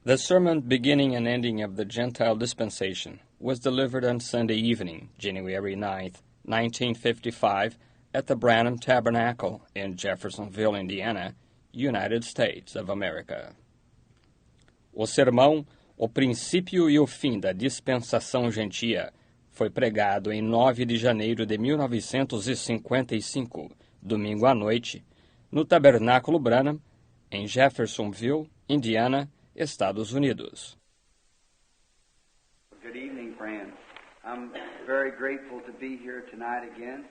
The sermon beginning and ending of the Gentile dispensation was delivered on Sunday evening, January 9th, 1955, at the Branham Tabernacle in Jeffersonville, Indiana, United States of America. O sermão, O Princípio e o Fim da Dispensação Gentia, foi pregado em 9 de janeiro de 1955, domingo à noite, no Tabernáculo Branham, em Jeffersonville, Indiana, Estados Unidos. Good evening, friends. I'm very grateful to be here tonight again.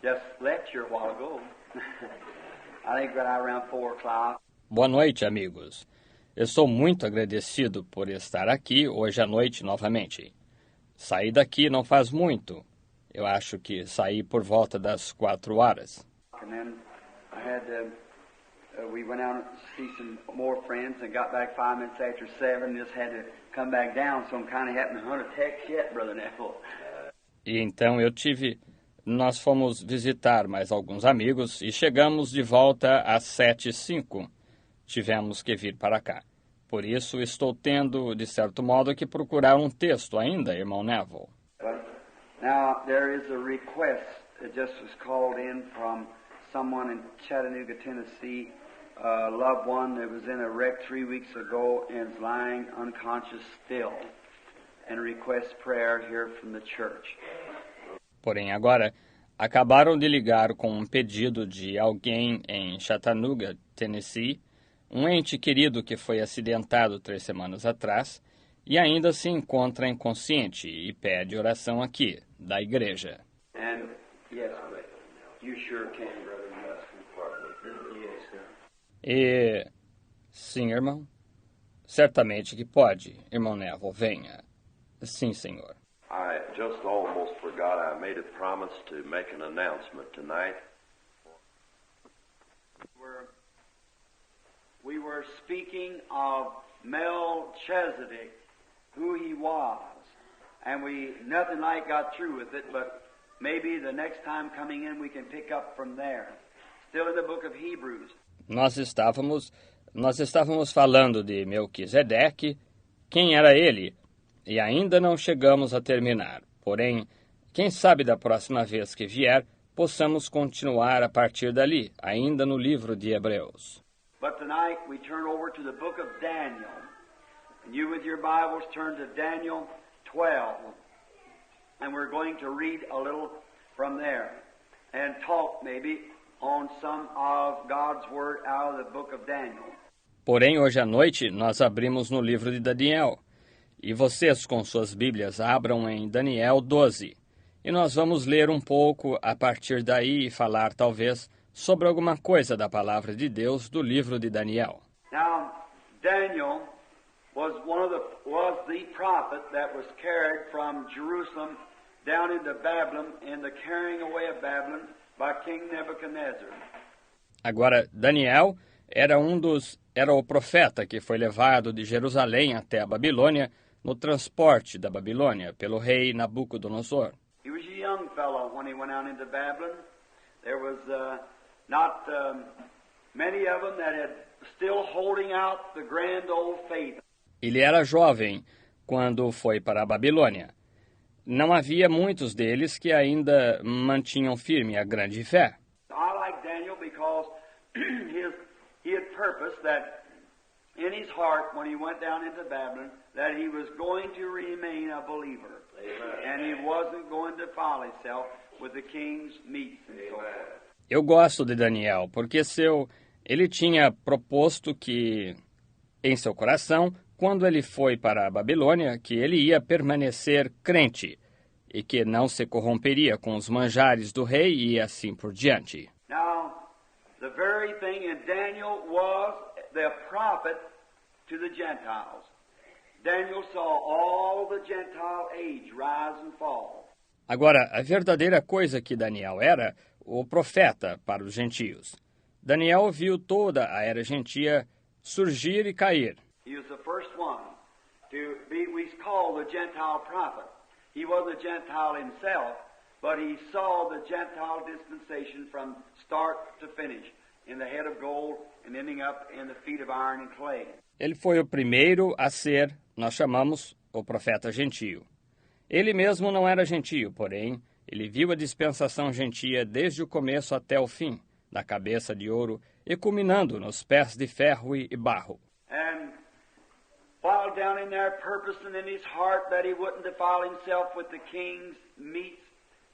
Just left here a while ago. I think right around 4 o'clock. Boa noite, amigos. Estou muito agradecido por estar aqui hoje à noite novamente. Saí daqui não faz muito. Eu acho que saí por volta das 4 horas. And then I had we went out to see some more friends and got back 5 minutes after 7 and just had to come back down, so I'm kind of having to hunt a text yet, Brother Neville. E então nós fomos visitar mais alguns amigos e chegamos de volta às 7h05. Tivemos que vir para cá. Por isso estou tendo, de certo modo, que procurar um texto ainda, irmão Neville. But now there is a request that just was called in from someone in Chattanooga, Tennessee, a loved one that was in a wreck 3 weeks ago and is lying unconscious still, and requests prayer here from the church. Porém, agora, acabaram de ligar com um pedido de alguém em Chattanooga, Tennessee, um ente querido que foi acidentado 3 semanas atrás e ainda se encontra inconsciente e pede oração aqui, da igreja. And yes, you sure can, brother. Yes, sir. E, sim, irmão, certamente que pode, irmão Neville, venha. Sim, senhor. I just almost forgot I made a promise to make an announcement tonight. We were speaking of Melchizedek, who he was, and nothing like got through with it, but maybe the next time coming in we can pick up from there. Still in the book of Hebrews. Nós estávamos falando de Melquisedeque, quem era ele, e ainda não chegamos a terminar. Porém, quem sabe da próxima vez que vier, possamos continuar a partir dali, ainda no livro de Hebreus. But tonight we turn over to the book of Daniel. And you with your Bibles turn to Daniel 12. And we're going to read a little from there and talk maybe on some of God's Word out of the book of Daniel. Porém, hoje à noite, nós abrimos no livro de Daniel. E vocês, com suas Bíblias, abram em Daniel 12. E nós vamos ler um pouco a partir daí e falar, talvez, sobre alguma coisa da palavra de Deus do livro de Daniel. Now, Daniel was the prophet that was carried from Jerusalem down into Babylon in the carrying away of Babylon by King Nebuchadnezzar. Agora, Daniel era o profeta que foi levado de Jerusalém até a Babilônia no transporte da Babilônia pelo rei Nabucodonosor. He was a young fellow when he went out into Babylon. There was not many of them that had still holding out the grand old faith. Ele era jovem quando foi para a Babilônia. Não havia muitos deles que ainda mantinham firme a grande fé. I like Daniel because he had purposed that in his heart when he went down into Babylon that he was going to remain a believer. Amen. And he wasn't going to defile himself with the king's meats and so forth. Eu gosto de Daniel porque ele tinha proposto que, em seu coração, quando ele foi para a Babilônia, que ele ia permanecer crente e que não se corromperia com os manjares do rei e assim por diante. Now, the very thing in Daniel was the prophet to the Gentiles. Daniel saw all the Gentile age rise and fall. Agora, a verdadeira coisa que Daniel era, o profeta para os gentios. Daniel viu toda a era gentia surgir e cair. He was the first one to be, we call the Gentile prophet. He was a Gentile himself, but he saw the Gentile dispensation from start to finish. in the head of gold and ending up in the feet of iron and clay. Ele foi o primeiro a ser, nós chamamos, o profeta gentio. Ele mesmo não era gentio, porém, ele viu a dispensação gentia desde o começo até o fim, da cabeça de ouro e culminando nos pés de ferro e barro. And while down in there purposing in his heart that he wouldn't defile himself with the king's meats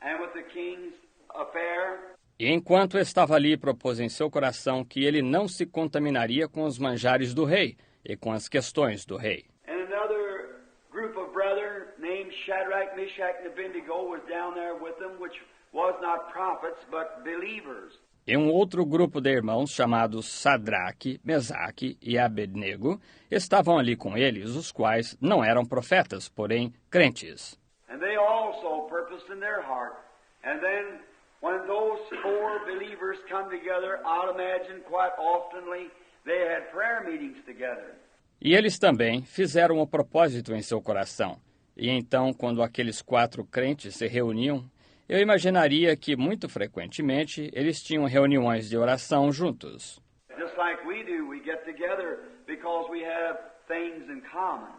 and with the king's affair. E enquanto estava ali, propôs em seu coração que ele não se contaminaria com os manjares do rei e com as questões do rei. And another group of brethren named Shadrach, Meshach, and Abednego was down there with them, which was not prophets, but believers. E um outro grupo de irmãos, chamados Sadraque, Mesaque e Abednego, estavam ali com eles, os quais não eram profetas, porém crentes. And they also purposed in their heart. And then when those four believers come together, I'll imagine quite oftenly they had prayer meetings together. E eles também fizeram o propósito em seu coração. E então, quando aqueles 4 crentes se reuniam, eu imaginaria que, muito frequentemente, eles tinham reuniões de oração juntos. Just like we do, we get together because we have things in common.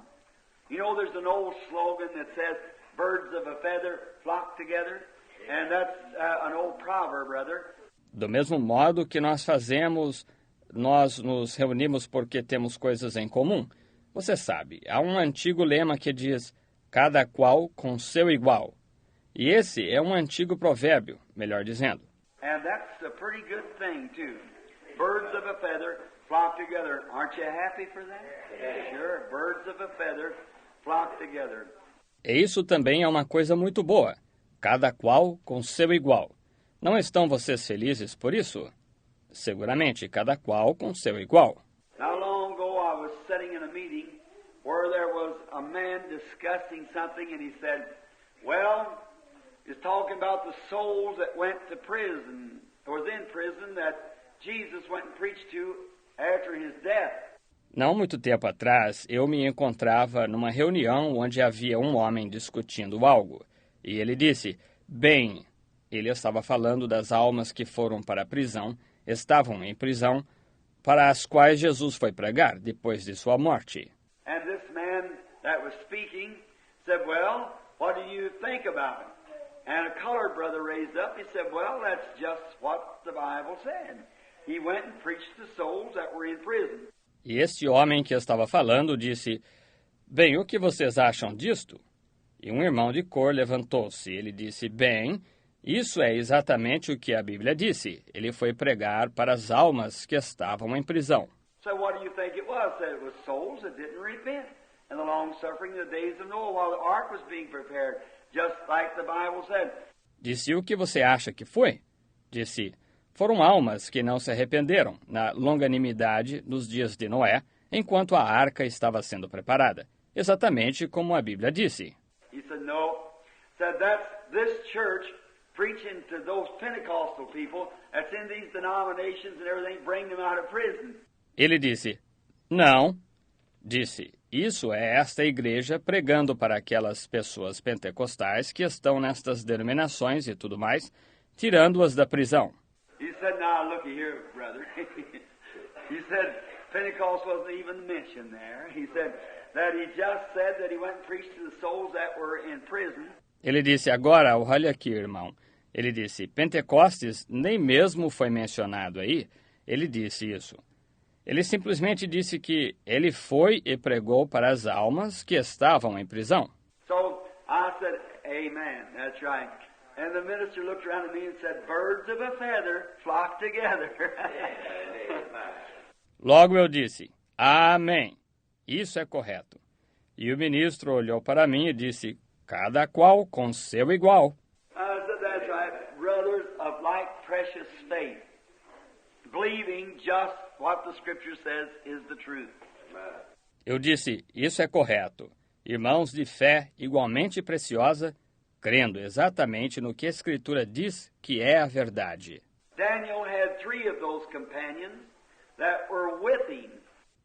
You know, there's an old slogan that says, birds of a feather flock together. And that's an old proverb, brother. Do mesmo modo que nós fazemos, nós nos reunimos porque temos coisas em comum. Você sabe, há um antigo lema que diz, cada qual com seu igual. E esse é um antigo provérbio, melhor dizendo. And that's a pretty good thing, too. Birds of a feather flock together. Aren't you happy for that? Sure, birds of a feather flock together. E isso também é uma coisa muito boa. Cada qual com seu igual. Não estão vocês felizes por isso? Seguramente, cada qual com seu igual. Not long ago I was sitting in a meeting where there was a man discussing something and he said, well, he's talking about the souls that went to prison, or was in prison, that Jesus went and preached to after his death. Não muito tempo atrás, eu me encontrava numa reunião onde havia um homem discutindo algo. E ele disse, bem, ele estava falando das almas que foram para a prisão, estavam em prisão, para as quais Jesus foi pregar depois de sua morte. And this man that was speaking said, well, what do you think about it? And a colored brother raised up, he said, well, that's just what the Bible said. He went and preached to souls that were in prison. E este homem que estava falando disse, bem, o que vocês acham disto? E um irmão de cor levantou-se. Ele disse, bem, isso é exatamente o que a Bíblia disse. Ele foi pregar para as almas que estavam em prisão. So what do you think it was? That it was souls that didn't repent. And the long-suffering of the days of Noah while the ark was being prepared, just like the Bible said. Disse, o que você acha que foi? Disse, foram almas que não se arrependeram na longanimidade nos dias de Noé, enquanto a arca estava sendo preparada. Exatamente como a Bíblia disse. He said, no. Said that's this church preaching to those Pentecostal people that's in these denominations and everything, bring them out of prison. Ele disse, não. Disse, isso é esta igreja pregando para aquelas pessoas pentecostais que estão nestas denominações e tudo mais, tirando-as da prisão. He said, now looky here, brother. He said, Pentecost wasn't even mentioned there. He said that he just said that he went and preached to the souls that were in prison. Ele disse, agora, olha aqui, irmão. Ele disse, Pentecostes nem mesmo foi mencionado aí. Ele disse isso. Ele simplesmente disse que ele foi e pregou para as almas que estavam em prisão. So I said, amen, that's right. And the minister looked around at me and said, birds of a feather flock together. Logo eu disse, amém. Isso é correto. E o ministro olhou para mim e disse, cada qual com seu igual. I said, that's right. Brothers of like precious faith, believing just what the Scripture says is the truth. Eu disse, isso é correto. Irmãos de fé igualmente preciosa, crendo exatamente no que a Escritura diz que é a verdade. Daniel had 3 of those companions that were with him.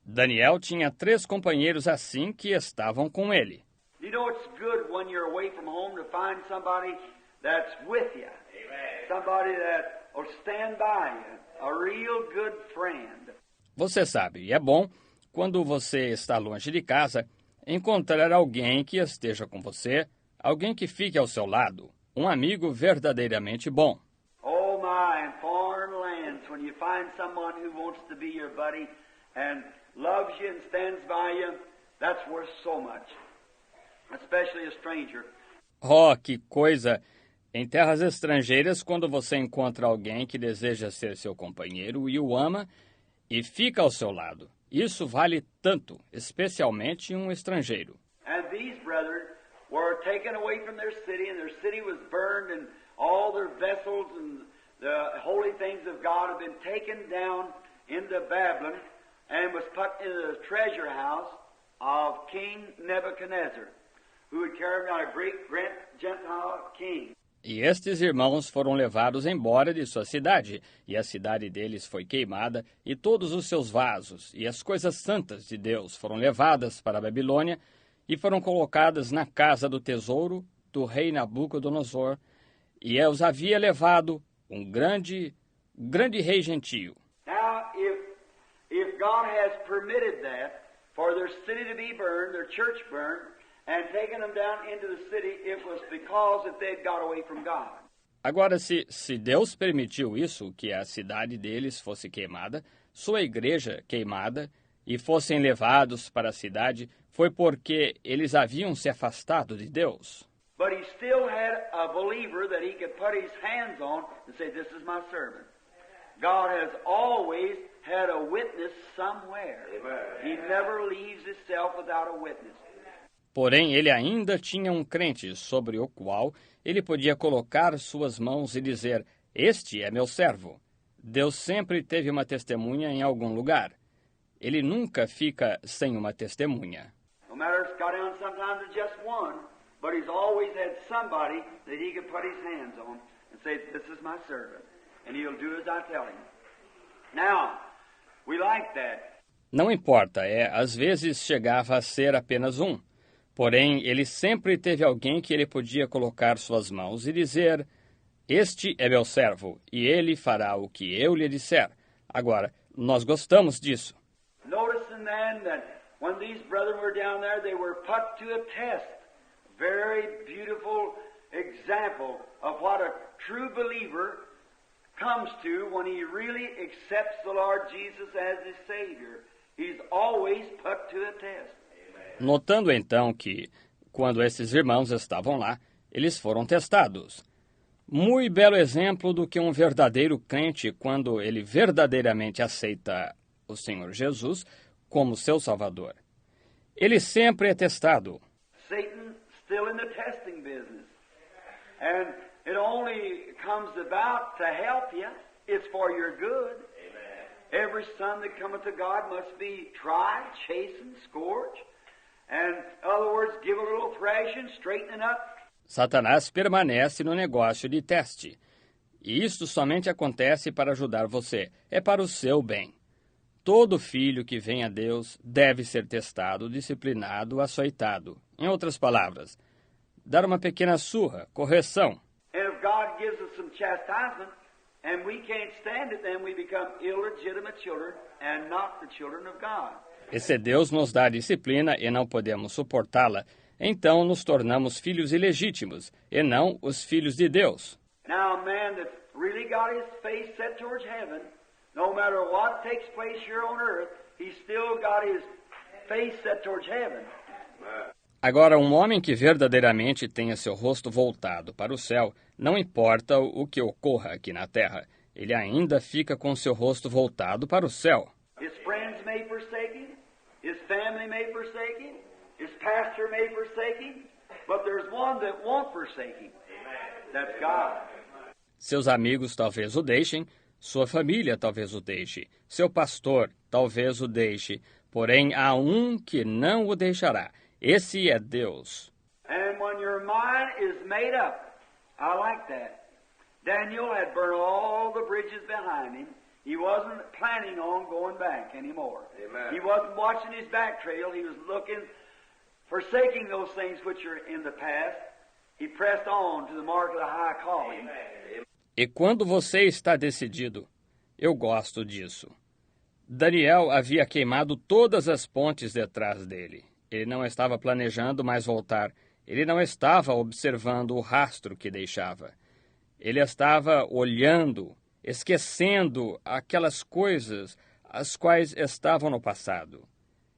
Daniel tinha 3 companheiros assim que estavam com ele. You know, it's good when you're away from home to find somebody that's with you. Amen. Somebody that will stand by you. a real good friend. Você sabe, e é bom, quando você está longe de casa, encontrar alguém que esteja com você, alguém que fique ao seu lado, um amigo verdadeiramente bom. Oh my, in foreign lands, when you find someone who wants to be your buddy and loves you and stands by you, that's worth so much, especially a stranger. Oh, que coisa! Em terras estrangeiras, quando você encontra alguém que deseja ser seu companheiro e o ama e fica ao seu lado, isso vale tanto, especialmente um estrangeiro. And these brethren were taken away from their city, and their city was burned, and all their vessels and the holy things of God have been taken down into Babylon and was put into the treasure house of King Nebuchadnezzar, who had carried on a great Gentile king. E estes irmãos foram levados embora de sua cidade, e a cidade deles foi queimada, e todos os seus vasos e as coisas santas de Deus foram levadas para a Babilônia e foram colocadas na casa do tesouro do rei Nabucodonosor, e os havia levado um grande rei gentio. Now, if God has permitted that for their city to be burned, their church burned, and taken them down into the city, it was because that they'd got away from God. Agora, se Deus permitiu isso, que a cidade deles fosse queimada, sua igreja queimada, e fossem levados para a cidade, foi porque eles haviam se afastado de Deus. But he still had a believer that he could put his hands on and say, "This is my servant." God has always had a witness somewhere. Amen. He never leaves himself without a witness. Porém, ele ainda tinha um crente sobre o qual ele podia colocar suas mãos e dizer, este é meu servo. Deus sempre teve uma testemunha em algum lugar. Ele nunca fica sem uma testemunha. No matter if it's got down sometimes to just one, but he's always had somebody that he could put his hands on and say, "This is my servant," and he'll do as I tell him. Now, we like that. Não importa, às vezes chegava a ser apenas um. Porém, ele sempre teve alguém que ele podia colocar suas mãos e dizer, este é meu servo, e ele fará o que eu lhe disser. Agora, nós gostamos disso. Noticing then that when these brethren were down there, they were put to a test. Very beautiful example of what a true believer comes to when he really accepts the Lord Jesus as his Savior. He's always put to a test. Notando então que, quando esses irmãos estavam lá, eles foram testados. Muito belo exemplo do que um verdadeiro crente, quando ele verdadeiramente aceita o Senhor Jesus como seu Salvador. Ele sempre é testado. Satan still in the testing business. And it only comes about to help you. It's for your good. Amen. Every son that cometh to God must be tried, chastened, scourged. And, in other words, give a little thrashing, straightening up. Satanás permanece no negócio de teste. E isto somente acontece para ajudar você. É para o seu bem. Todo filho que vem a Deus deve ser testado, disciplinado, açoitado. Em outras palavras, dar uma pequena surra, correção. And if God gives us some chastisement, and we can't stand it, then we become illegitimate children and not the children of God. E se Deus nos dá disciplina e não podemos suportá-la, então nos tornamos filhos ilegítimos, e não os filhos de Deus. Now, a man that's really got his face set towards heaven, no matter what takes place here on earth, he's still got his face set towards heaven. Agora, um homem que verdadeiramente tenha seu rosto voltado para o céu, não importa o que ocorra aqui na terra, ele ainda fica com seu rosto voltado para o céu. His friends may forsake him, his family may forsake him, his pastor may forsake him, but there's one that won't forsake him. That's God. Seus amigos talvez o deixem, sua família talvez o deixe, seu pastor talvez o deixe, porém há um que não o deixará. Esse é Deus. And when your mind is made up, I like that. Daniel had burned all the bridges behind him. He wasn't planning on going back anymore. Amen. He wasn't watching his back trail. He was looking, forsaking those things which are in the past. He pressed on to the mark of the high calling. E quando você está decidido, Eu gosto disso. Daniel havia queimado todas as pontes detrás dele. Ele não estava planejando mais voltar. Ele não estava observando o rastro que deixava. Ele estava olhando, esquecendo aquelas coisas as quais estavam no passado.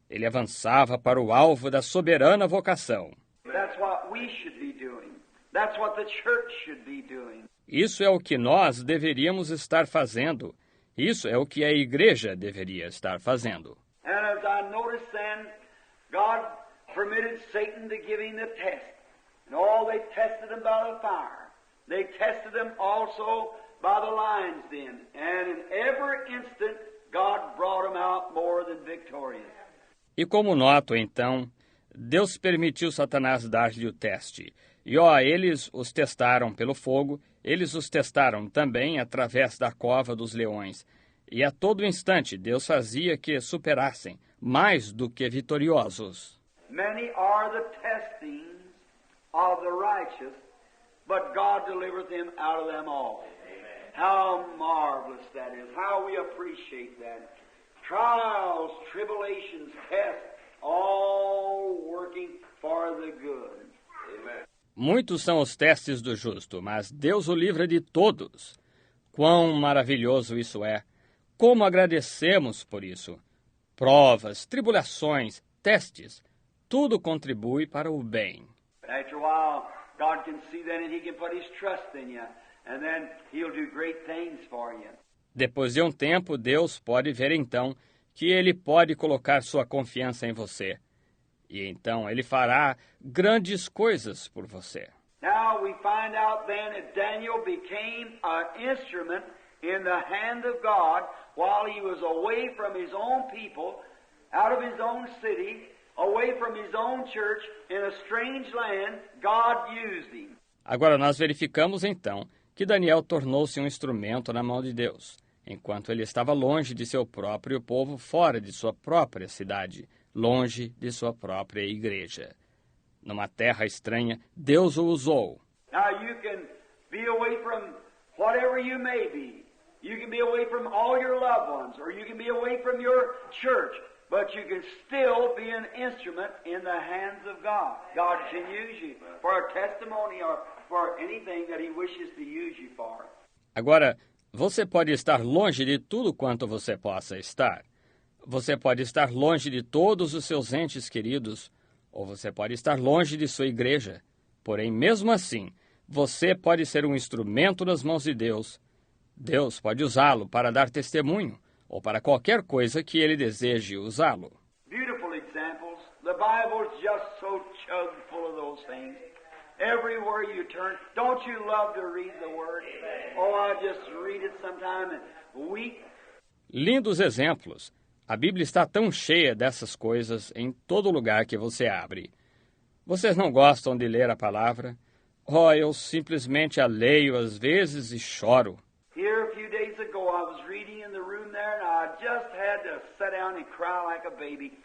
Ele avançava para o alvo da soberana vocação. That's what we should be doing. That's what the church should be doing. Isso é o que nós deveríamos estar fazendo. Isso é o que a igreja deveria estar fazendo. And as I noticed then, God permitted Satan to give him the test. And they tested him by the fire. They tested him also by the lion's den. And in every instant, God brought him out more than victorious. E como noto, então, Deus permitiu Satanás dar-lhe o teste. E, eles os testaram pelo fogo, eles os testaram também através da cova dos leões. E a todo instante Deus fazia que superassem, mais do que vitoriosos. Many are the testings of the righteous, but God delivereth him out of them all. Amen. How marvelous that is. How we appreciate that. Trials, tribulations, tests, all working for the good. Amen. Muitos são os testes do justo, mas Deus o livra de todos. Quão maravilhoso isso é! Como agradecemos por isso! Provas, tribulações, testes, tudo contribui para o bem. After a while, God can see that and He can put His trust in you, and then He'll do great things for you. Depois de um tempo, Deus pode ver então que Ele pode colocar sua confiança em você. E então Ele fará grandes coisas por você. Now we find out then that Daniel became an instrument in the hand of God while he was away from his own people, out of his own city, away from his own church, in a strange land. God used him. Agora nós verificamos então que Daniel tornou-se um instrumento na mão de Deus, enquanto ele estava longe de seu próprio povo, fora de sua própria cidade, longe de sua própria igreja. Numa terra estranha, Deus o usou. Now you can be away from whatever you may be. You can be away from all your loved ones, or you can be away from your church, but you can still be an instrument in the hands of God. God can use you for a testimony or for anything that He wishes to use you for. Agora, você pode estar longe de tudo quanto você possa estar. Você pode estar longe de todos os seus entes queridos, ou você pode estar longe de sua igreja. Porém, mesmo assim, você pode ser um instrumento nas mãos de Deus. Deus pode usá-lo para dar testemunho, ou para qualquer coisa que Ele deseje usá-lo. Beautiful examples. The Bible's just so chugged full of those things. Everywhere you turn, don't you love to read the Word? Oh, I just read it sometime and weep. Lindos exemplos. A Bíblia está tão cheia dessas coisas em todo lugar que você abre. Vocês não gostam de ler a palavra? Eu simplesmente a leio às vezes e choro. Here a few days ago I was reading in the room there and I just had to sit down and cry like a baby.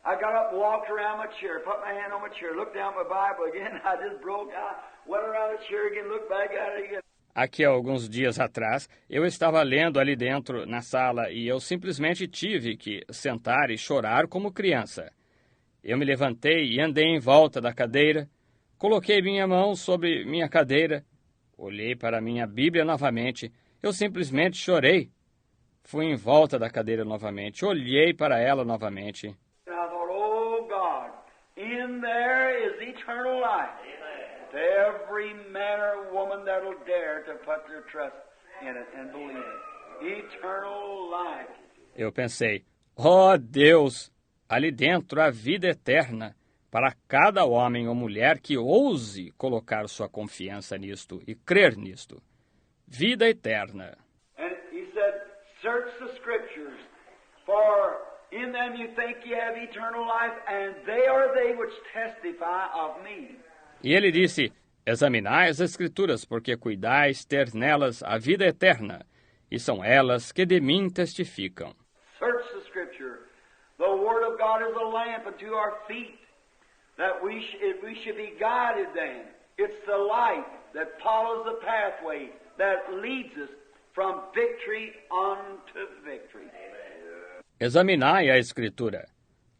I got up and walked around my chair, put my hand on my chair, looked down at my Bible again, I just broke down, went around the chair again, looked back at it again. Aqui, há alguns dias atrás, eu estava lendo ali dentro, na sala, e eu simplesmente tive que sentar e chorar como criança. Eu me levantei e andei em volta da cadeira, coloquei minha mão sobre minha cadeira, olhei para minha Bíblia novamente, eu simplesmente chorei. Fui em volta da cadeira novamente, olhei para ela novamente. And I thought, oh God, in there is eternal life. To every man or woman that'll dare to put their trust in it and believe it. Eternal life. Eu pensei, Deus, ali dentro há vida eterna para cada homem ou mulher que ouse colocar sua confiança nisto e crer nisto. Vida eterna. And he said, search the scriptures, for in them you think you have eternal life, and they are they which testify of me. E ele disse, examinai as Escrituras, porque cuidais ter nelas a vida eterna, e são elas que de mim testificam. Search the Scripture. The Word of God is a lamp unto our feet, that we should be guided then. It's the light that follows the pathway that leads us from victory unto victory. Examinai a Escritura.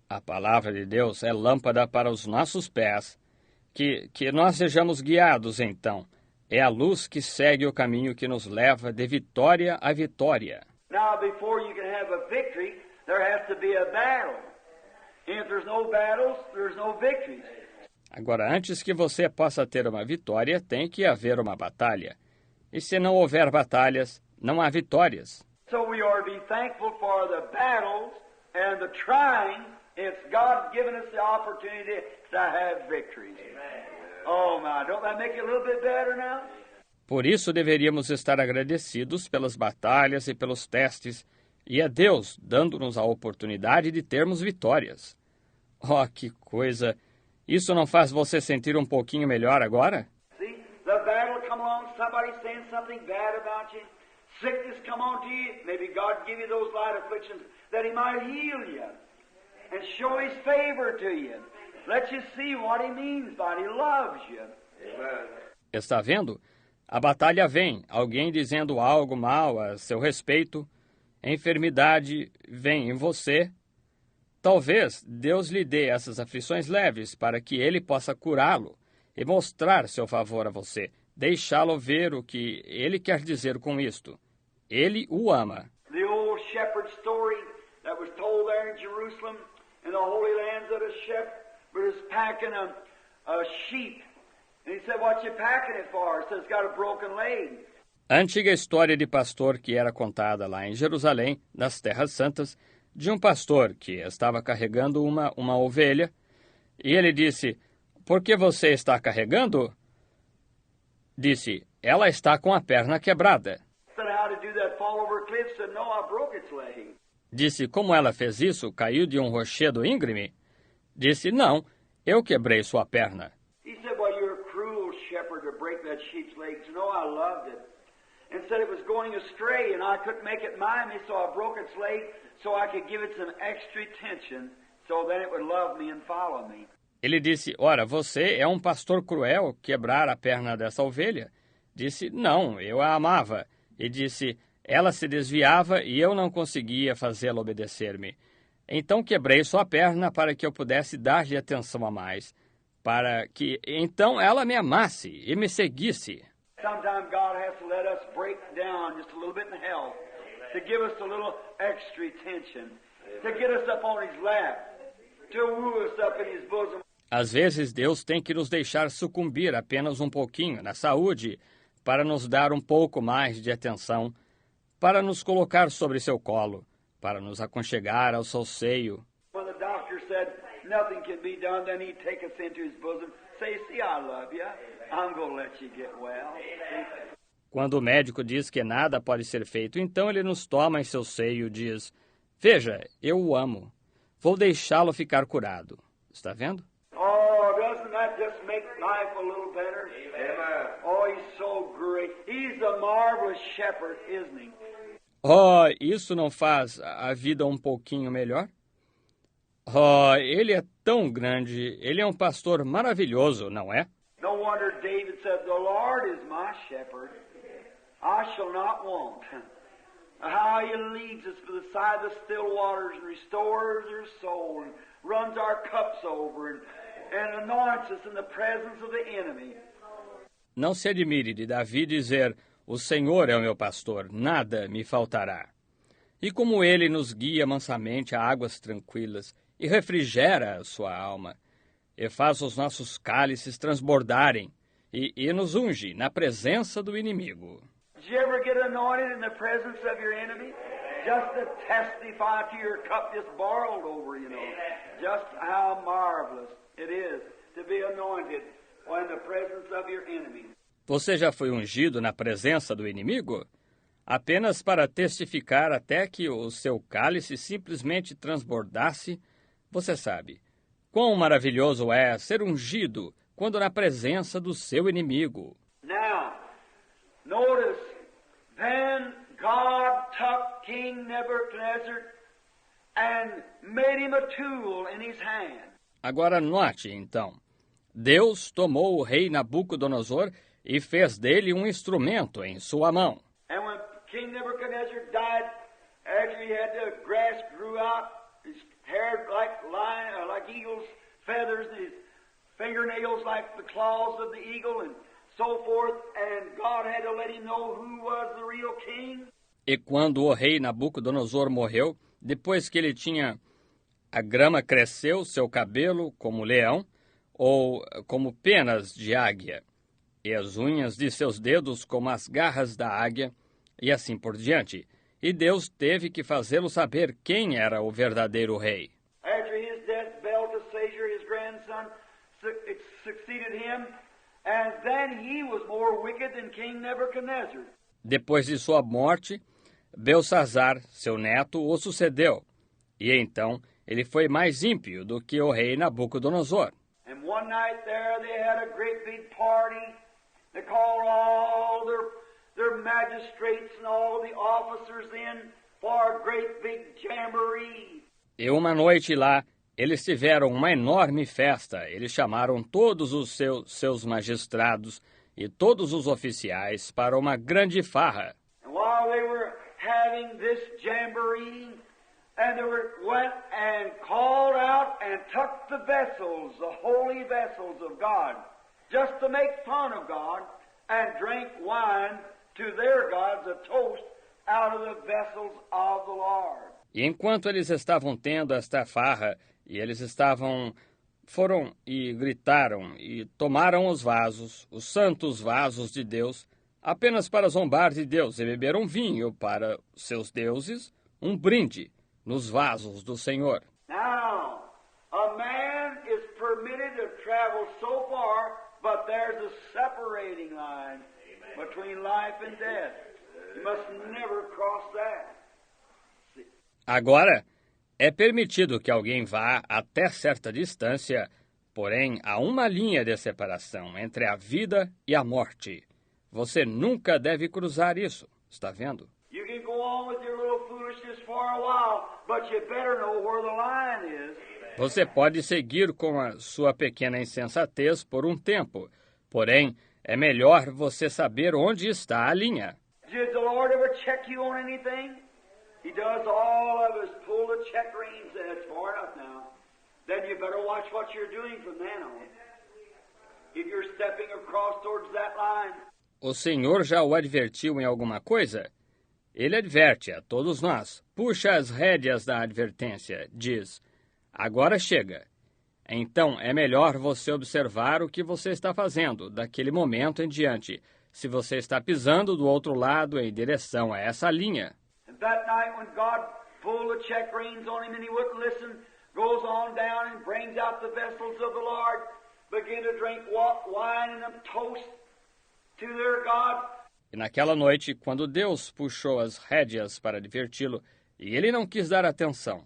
A palavra de Deus é lâmpada para os nossos pés. Que nós sejamos guiados, então. É a luz que segue o caminho que nos leva de vitória a vitória. Now, before you can have a victory, there has to be a battle. If there's no battles, there's no victories. Agora, antes que você possa ter uma vitória, tem que haver uma batalha. E se não houver batalhas, não há vitórias. So we are to be thankful for the battles and the trying. It's God giving us the opportunity to have victories. Oh my, don't that make it a little bit better now? Por isso deveríamos estar agradecidos pelas batalhas e pelos testes, e é Deus dando-nos a oportunidade de termos vitórias. Oh, que coisa! Isso não faz você sentir um pouquinho melhor agora? See, the battle come along, somebody saying something bad about you. Sickness come on to you. Maybe God give you those light afflictions that He might heal you and show His favor to you. Let you see what He means by it. He loves you. Amen. Está vendo? A batalha vem, alguém dizendo algo mal a seu respeito, a enfermidade vem em você. Talvez Deus lhe dê essas aflições leves para que Ele possa curá-lo e mostrar seu favor a você, deixá-lo ver o que Ele quer dizer com isto. Ele o ama. The old shepherd story that was told there in Jerusalem, in the Holy Lands, that a shepherd is packing a sheep. And he said, "What you packing it for?" He says, "It's got a broken leg." A antiga história de pastor que era contada lá em Jerusalém, nas Terras Santas, de um pastor que estava carregando uma ovelha, e ele disse, "Por que você está carregando?" Disse, "Ela está com a perna quebrada." Said, "How to do that? Fall over a cliff?" Said, "No, I broke its leg." Disse, "Como ela fez isso? Caiu de um rochedo íngreme?" Disse, "Não, eu quebrei sua perna." He said, "Well, you're a cruel shepherd to break that sheep's legs." No, I loved it. And said it was going astray, and I couldn't make it mind me, so I broke its leg so I could give it some extra attention, so then it would love me and follow me. Ele disse, "Ora, você é um pastor cruel quebrar a perna dessa ovelha?" Disse, "Não, eu a amava." E disse, "Ela se desviava e eu não conseguia fazê-la obedecer-me. Então quebrei sua perna para que eu pudesse dar-lhe atenção a mais, para que então ela me amasse e me seguisse." Sometimes God has to let us break down just a little bit in health to give us a little extra attention, to get us up on His lap, to woo us up in His bosom. Às vezes Deus tem que nos deixar sucumbir apenas um pouquinho na saúde para nos dar um pouco mais de atenção, para nos colocar sobre seu colo, para nos aconchegar ao seu seio. When the doctor said nothing can be done, then He'd take us into His bosom, say, "See, I love you. I'm going to let you get well." Quando o médico diz que nada pode ser feito, então ele nos toma em seu seio e diz, "Veja, eu o amo. Vou deixá-lo ficar curado." Está vendo? Oh, doesn't that just make life a little better? Amen. Oh, He's so great. He's a marvelous shepherd, isn't He? Oh, isso não faz a vida um pouquinho melhor? Oh, ele é tão grande, ele é um pastor maravilhoso, não é? No wonder David said, "The Lord is my shepherd. I shall not want." How He leads us by the side of the still waters and restores our soul and runs our cups over and anoints us in the presence of the enemy. Não se admire de Davi dizer, "O Senhor é o meu pastor, nada me faltará." E como ele nos guia mansamente a águas tranquilas e refrigera a sua alma, e faz os nossos cálices transbordarem, e nos unge na presença do inimigo. Did you ever get anointed in the presence of your enemy? Just to testify to your cup just boiled over, you know. Just how marvelous it is to be anointed in the presence of your enemy. Você já foi ungido na presença do inimigo? Apenas para testificar até que o seu cálice simplesmente transbordasse? Você sabe, quão maravilhoso é ser ungido quando na presença do seu inimigo. Now, notice, then God took King Nebuchadnezzar and made him a tool in his hand. Agora note, então, Deus tomou o rei Nabucodonosor e fez dele um instrumento em sua mão. And when King after he had the grass grew out, his hair like eagle's feathers, and his fingernails like the claws of the eagle, and so forth, and God had to let him know who was the real king. E quando o rei Nabucodonosor morreu, depois que ele tinha a grama cresceu, seu cabelo como leão, ou como penas de águia, e as unhas de seus dedos como as garras da águia, e assim por diante. E Deus teve que fazê-lo saber quem era o verdadeiro rei. After his death, Belteshazzar, his grandson, succeeded him, and then he was more wicked than King Nebuchadnezzar. Depois de sua morte, Belsazar, seu neto, o sucedeu. E então ele foi mais ímpio do que o rei Nabucodonosor. And one night there they had a great big party. They called all their magistrates and all the officers in for a great big jamboree. E uma noite lá, eles tiveram uma enorme festa. Eles chamaram todos os seus magistrados e todos os oficiais para uma grande farra. And while they were having this jamboree, and they went and called out and took the vessels, the holy vessels of God, just to make fun of God, and drank wine to their gods, a toast out of the vessels of the Lord. E enquanto eles estavam tendo esta farra, e eles foram e gritaram e tomaram os vasos, os santos vasos de Deus, apenas para zombar de Deus, e beberam vinho para seus deuses, um brinde nos vasos do Senhor. Now, a man is permitted to travel so far, but there's a separating line between life and death. You must never cross that. Agora, é permitido que alguém vá até certa distância, porém há uma linha de separação entre a vida e a morte. Você nunca deve cruzar isso, está vendo? You can go on with your little foolishness for a while, but you better know where the line is. Você pode seguir com a sua pequena insensatez por um tempo, porém é melhor você saber onde está a linha. Did the Lord ever check you on anything? He does all of us, pull the check reins, and it's far enough now. Then you better watch what you're doing from then on. If you're stepping across towards that line. O Senhor já o advertiu em alguma coisa? Ele adverte a todos nós, puxa as rédeas da advertência, diz, agora chega. Então é melhor você observar o que você está fazendo daquele momento em diante, se você está pisando do outro lado em direção a essa linha. And that night when God pulled the check reins on him and he wouldn't listen, goes on down and brings out the vessels of the Lord, begin to drink wine and them toast to their God. E naquela noite, quando Deus puxou as rédeas para diverti-lo, e ele não quis dar atenção,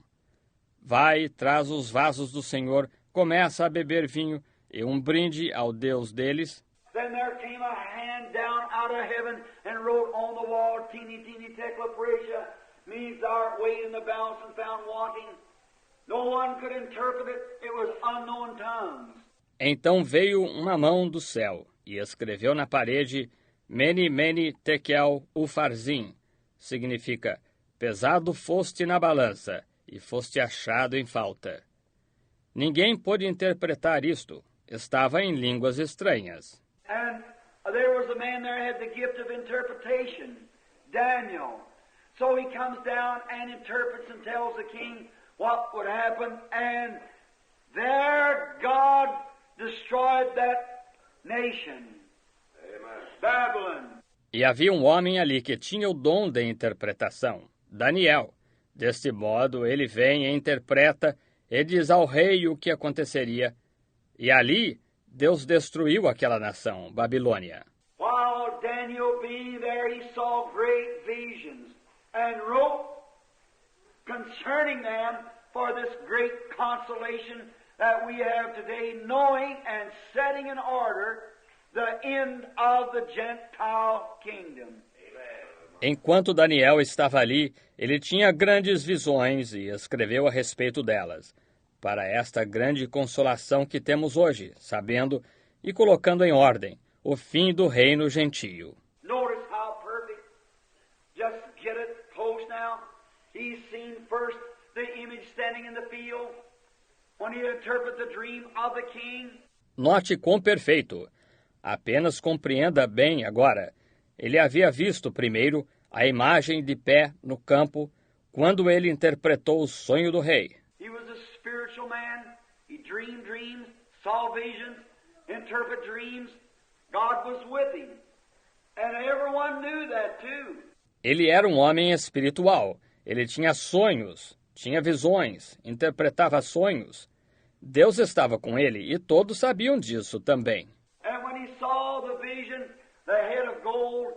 vai, traz os vasos do Senhor, começa a beber vinho e um brinde ao Deus deles. Then there came a hand down out of heaven and wrote on the wall, teeny, teeny, tekla, means thou art weighed in the balance and found wanting. No one could interpret it. It was unknown tongues. Então veio uma mão do céu e escreveu na parede, Mene, Mene, Tekel, Ufarzim. Significa, pesado foste na balança e foste achado em falta. Ninguém pôde interpretar isto. Estava em línguas estranhas. And there was a man there who had the gift of interpretation, Daniel. So he comes down and interprets and tells the king what would happen. And there God destroyed that nation, Babylon. E havia um homem ali que tinha o dom de interpretação, Daniel. Deste modo, ele vem e interpreta e diz ao rei o que aconteceria. E ali, Deus destruiu aquela nação, Babilônia. While Daniel being there, he saw great visions and wrote concerning them for this great consolation that we have today, knowing and setting in order the end of the Gentile kingdom. Enquanto Daniel estava ali, ele tinha grandes visões e escreveu a respeito delas, para esta grande consolação que temos hoje, sabendo e colocando em ordem o fim do reino gentio. Notice how perfect. Just get it close now. He's seen first the image standing in the field when he interprets the dream of the king. Note quão perfeito. Apenas compreenda bem agora. Ele havia visto primeiro a imagem de pé no campo quando ele interpretou o sonho do rei. He was a spiritual man. He dreamed dreams, saw visions, interpreted dreams. God was with him. And everyone knew that too. Ele era um homem espiritual. Ele tinha sonhos, tinha visões, interpretava sonhos. Deus estava com ele e todos sabiam disso também. And when he saw the vision, the head of gold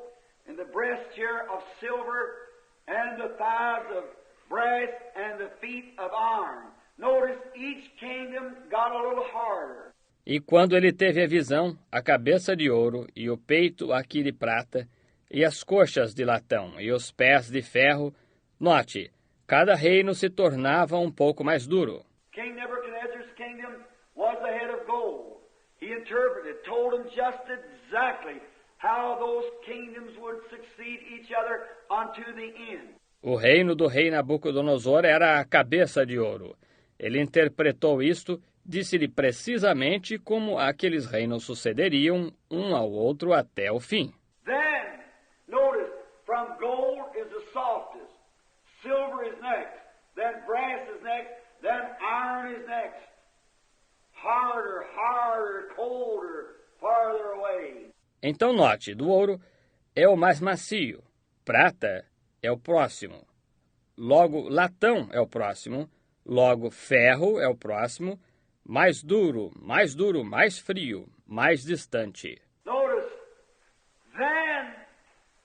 and the breast here of silver and the thighs of brass and the feet of iron. Notice each kingdom got a little harder. E quando ele teve a visão, a cabeça de ouro e o peito aqui de prata e as coxas de latão e os pés de ferro, note, cada reino se tornava um pouco mais duro. King Nebuchadnezzar's kingdom was the head of gold. He interpreted, told him just exactly how those kingdoms would succeed each other unto the end. O reino do rei Nabucodonosor era a cabeça de ouro. Ele interpretou isto, disse-lhe precisamente como aqueles reinos sucederiam um ao outro até o fim. Then, notice, from gold is the softest, silver is next, then brass is next, then iron is next. Harder, harder, colder, farther away. Então note, do ouro é o mais macio, prata é o próximo, logo latão é o próximo, logo ferro é o próximo, mais duro, mais frio, mais distante. Notice, then,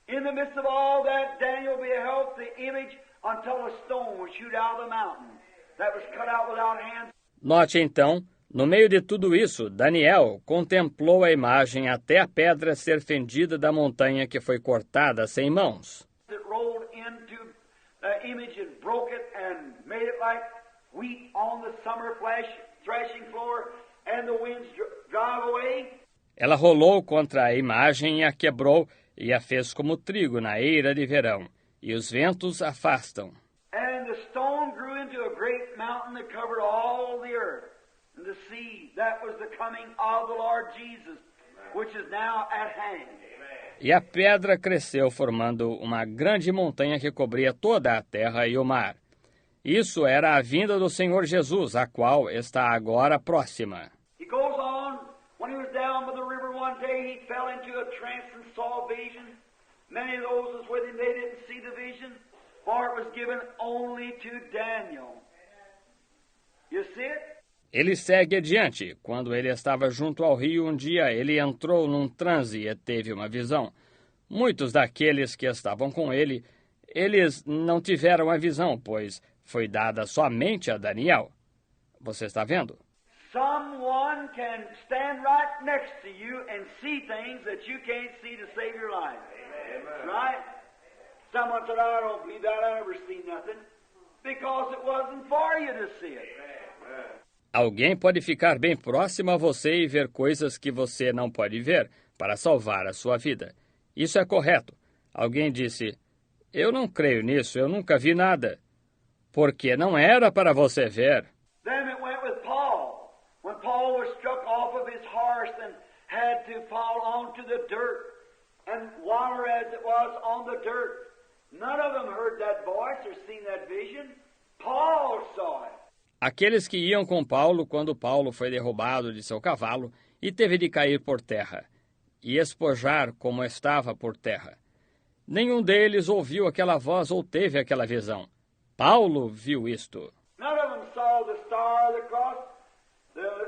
in the midst of all that, Daniel beheld the image until a stone was shoot out of the mountain that was cut out without hands. Note então, no meio de tudo isso, Daniel contemplou a imagem até a pedra ser fendida da montanha que foi cortada sem mãos. It rolled into the image and broke it and made it like wheat on the summer threshing floor, and the winds drive away. Ela rolou contra a imagem e a quebrou e a fez como trigo na eira de verão, e os ventos afastam. And the stone grew into a great mountain that covered all the earth. And the sea, that was the coming of the Lord Jesus, which is now at hand. E a pedra cresceu, formando uma grande montanha que cobria toda a terra e o mar. Isso era a vinda do Senhor Jesus, a qual está agora próxima. He goes on, when he was down by the river one day, he fell into a trance and saw a vision. Many of those was with him, they didn't see the vision, for it was given only to Daniel. You see it? Ele segue adiante. Quando ele estava junto ao rio um dia, ele entrou num transe e teve uma visão. Muitos daqueles que estavam com ele, eles não tiveram a visão, pois foi dada somente a Daniel. Você está vendo? Someone can stand right next to you and see things that you can't see to save your life. Amen. Right? Someone said, I don't believe that. I never seen nothing. Because it wasn't for you to see it. Amen. Alguém pode ficar bem próximo a você e ver coisas que você não pode ver para salvar a sua vida. Isso é correto. Alguém disse, eu não creio nisso, eu nunca vi nada. Porque não era para você ver. Then it went with Paul. When Paul was struck off of his horse and had to fall onto the dirt and water as it was on the dirt. None of them heard that voice or seen that vision. Paul saw it. Aqueles que iam com Paulo quando Paulo foi derrubado de seu cavalo e teve de cair por terra, e espojar como estava por terra. Nenhum deles ouviu aquela voz ou teve aquela visão. Paulo viu isto. None of them saw the star of the cross,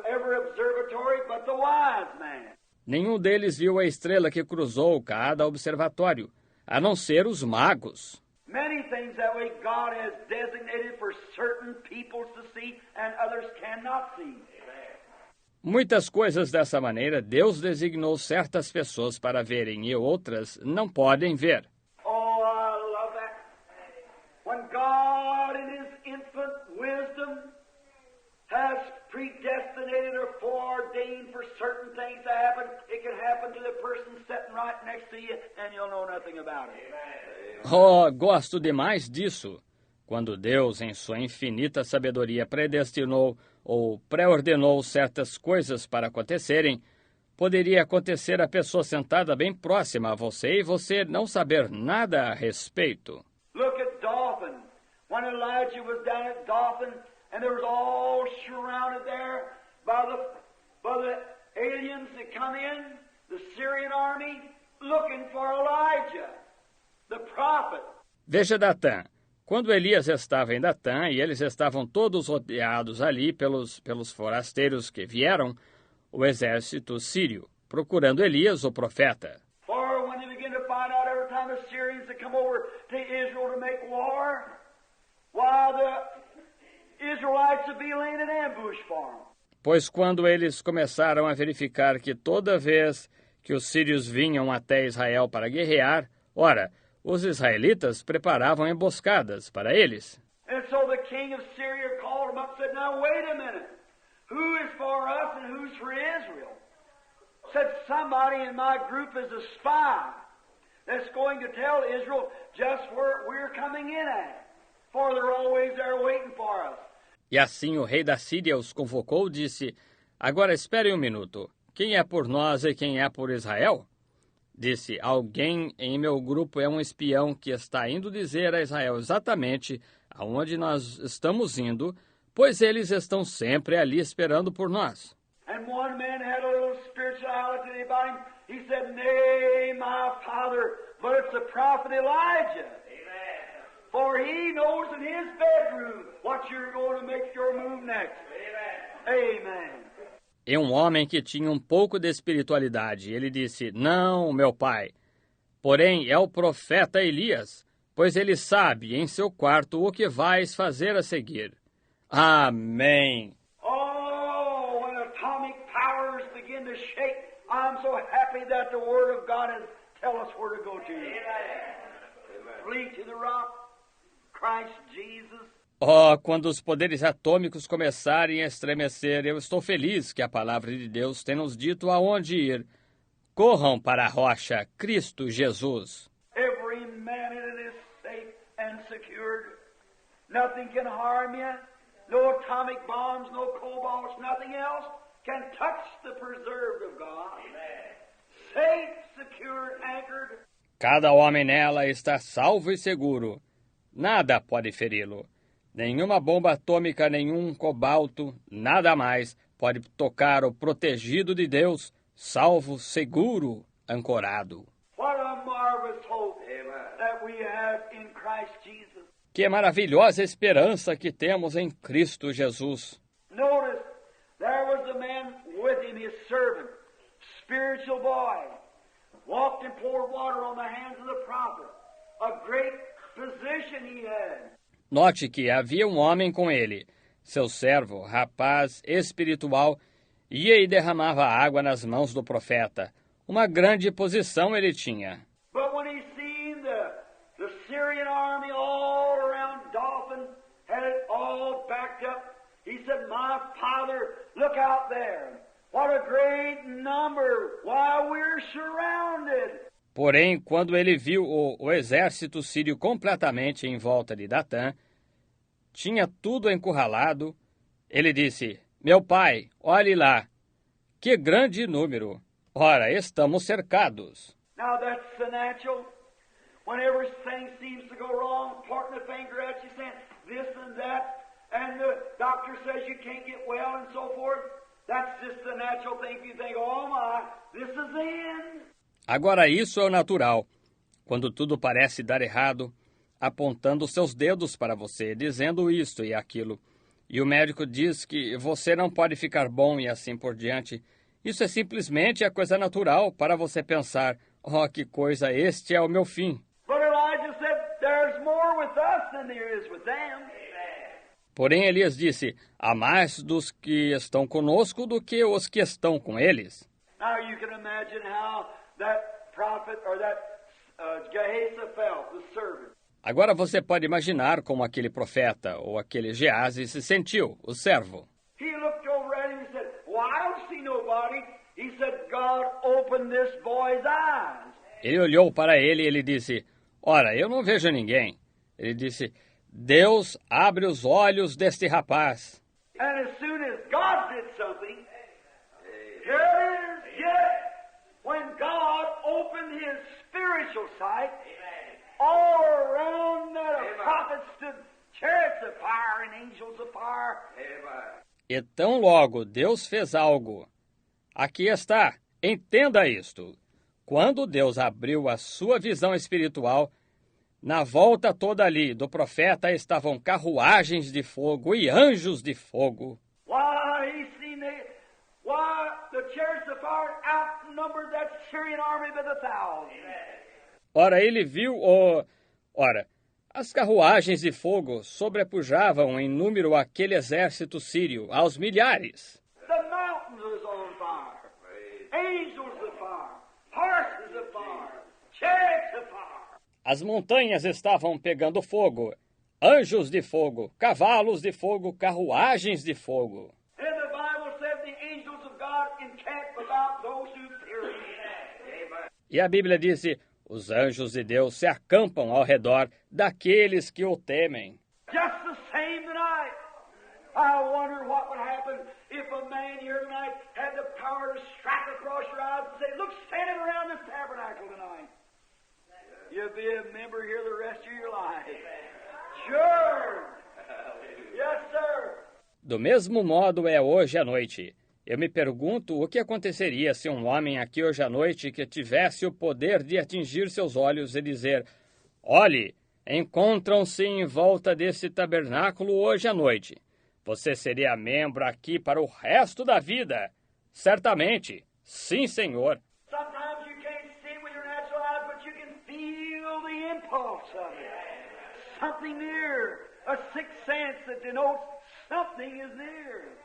every observatory, but the wise man. Nenhum deles viu a estrela que cruzou cada observatório, a não ser os magos. Many things that way God has designated for certain peoples to see and others cannot see. Muitas coisas dessa maneira Deus designou certas pessoas para verem e outras não podem ver. Oh, I love that. When God in His infinite wisdom has predestinated or foreordained for certain things to happen, it can happen to the person sitting right next to you and you'll know nothing about it. Oh, gosto demais disso. Quando Deus, em sua infinita sabedoria, predestinou ou pré-ordenou certas coisas para acontecerem, poderia acontecer a pessoa sentada bem próxima a você e você não saber nada a respeito. Look at Dothan. When Elijah was down at Dothan, and there was all surrounded there by the aliens that come in, the Syrian army, looking for Elijah, the prophet. Veja Datã. Quando Elias estava em Datã e eles estavam todos rodeados ali pelos forasteiros que vieram, o exército sírio, procurando Elias, o profeta. For when they begin to find out every time the Syrians that come over to Israel to make war, while the Israelites would be laying an ambush for them. Pois quando eles começaram a verificar que toda vez que os sírios vinham até Israel para guerrear, ora, os israelitas preparavam emboscadas para eles. And so the king of Syria called him up and said, "Now wait a minute. Who is for us and who's for Israel?" Said, "Somebody in my group is a spy that's going to tell Israel just where we're coming in at. For they're always there waiting for us." E assim o rei da Síria os convocou e disse, agora esperem um minuto. Quem é por nós e quem é por Israel? Disse, alguém em meu grupo é um espião que está indo dizer a Israel exatamente aonde nós estamos indo, pois eles estão sempre ali esperando por nós. And one man had a little spirituality about him. He said, "Nay, my father, but it's the prophet Elijah. Amen. For he knows in his bedroom what you're going to make your move next." Amen. Amen. E um homem que tinha um pouco de espiritualidade, ele disse, não, meu pai, porém é o profeta Elias, pois ele sabe em seu quarto o que vais fazer a seguir. Amém. Oh, when atomic powers begin to shake, I'm so happy that the Word of God has tell us where to go to. Amen. Flee to the rock, Christ Jesus. Oh, quando os poderes atômicos começarem a estremecer, eu estou feliz que a palavra de Deus tem nos dito aonde ir. Corram para a rocha, Cristo Jesus. Every man in it is safe and secured. Nothing can harm you. No atomic bombs, no cobalts, nothing else can touch the preserved of God. Safe, secure, anchored. Cada homem nela está salvo e seguro. Nada pode feri-lo. Nenhuma bomba atômica, nenhum cobalto, nada mais pode tocar o protegido de Deus, salvo, seguro, ancorado. What a marvelous hope that we have in Christ Jesus. Que maravilhosa esperança que temos em Cristo Jesus. Notice, there was a man with him, his servant, spiritual boy, walked and poured water on the hands of the prophet. A great position he had. Note que havia um homem com ele, seu servo, rapaz espiritual, ia e derramava água nas mãos do profeta. Uma grande posição ele tinha. But when he seen the Syrian army all around Dothan, had it all backed up, he said, "My father, look out there. What a great number. Why, we're surrounded." Porém, quando ele viu o exército sírio completamente em volta de Datã, tinha tudo encurralado, ele disse, meu pai, olhe lá, que grande número. Ora, estamos cercados. Now that's the natural. When everything seems to go wrong, pointing the finger at you, saying this and that, and the doctor says you can't get well and so forth, that's just the natural thing. You think, oh my, this is the end. Agora isso é o natural. Quando tudo parece dar errado, apontando seus dedos para você, dizendo isto e aquilo, e o médico diz que você não pode ficar bom e assim por diante, isso é simplesmente a coisa natural para você pensar, oh, que coisa, este é o meu fim. But Elijah said, there's more with us than there is with them. Porém, Elias disse, há mais dos que estão conosco do que os que estão com eles. Now you can imagine how that prophet or that Gehazi felt, the servant. Agora você pode imaginar como aquele profeta ou aquele Geazi se sentiu, o servo. He looked over at him and said, well, I don't see nobody. He said, God opened this boy's eyes. Ele olhou para ele e ele disse, ora, eu não vejo ninguém. Ele disse, Deus abre os olhos deste rapaz. And as soon as God did something, here it is, yet, when God opened his spiritual sight, all around that a prophet stood chariots of fire and angels of fire. E tão logo Deus fez algo. Aqui está, entenda isto. Quando Deus abriu a sua visão espiritual, na volta toda ali do profeta estavam carruagens de fogo e anjos de fogo. The chariots of fire outnumbered that Syrian army by the thousands. Ora, ele viu as carruagens de fogo sobrepujavam em número aquele exército sírio aos milhares. The mountains was on fire. Angels of fire. Horses of fire. Chariots of fire. As montanhas estavam pegando fogo. Anjos de fogo, cavalos de fogo, carruagens de fogo. E a Bíblia disse, os anjos de Deus se acampam ao redor daqueles que o temem. Just the same tonight. I wonder what would happen if a man here tonight had the power to strike across your eyes and say, look, standing around this tabernacle tonight. You'll be a member here the rest of your life. Sure. Yes, sir. Do mesmo modo é hoje à noite. Eu me pergunto o que aconteceria se um homem aqui hoje à noite que tivesse o poder de atingir seus olhos e dizer, olhe, encontram-se em volta desse tabernáculo hoje à noite. Você seria membro aqui para o resto da vida. Certamente. Sim, Senhor. Sometimes you can't see with your natural eyes, but you can feel the impulse of it. Something near. A sixth sense that denotes something is near.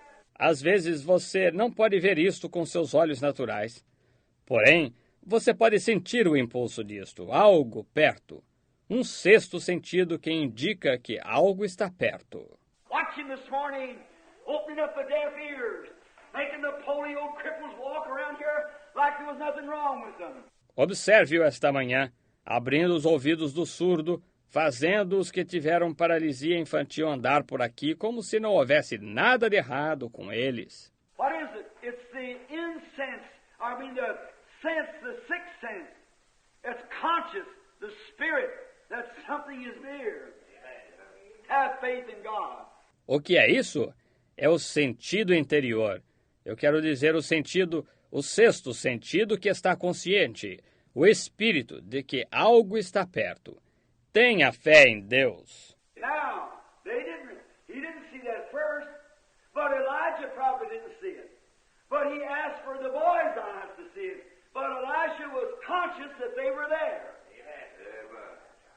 Às vezes você não pode ver isto com seus olhos naturais. Porém, você pode sentir o impulso disto, algo perto. Um sexto sentido que indica que algo está perto. Watching this morning, opening up the deaf ears, making the polio cripples walk around here like there was nothing wrong with them. Observe-o esta manhã, abrindo os ouvidos do surdo, fazendo os que tiveram paralisia infantil andar por aqui como se não houvesse nada de errado com eles. What is it? It's the insense, the sense, the sixth sense. It's conscious, the spirit, that something is near. Have faith in God. O que é isso? É o sentido interior. Eu quero dizer o sexto sentido que está consciente, o espírito de que algo está perto. Tenha fé em Deus. Now, he didn't see that first, but Elijah probably didn't see it. But he asked for the boy's eyes to see it. But Elisha was conscious that they were there.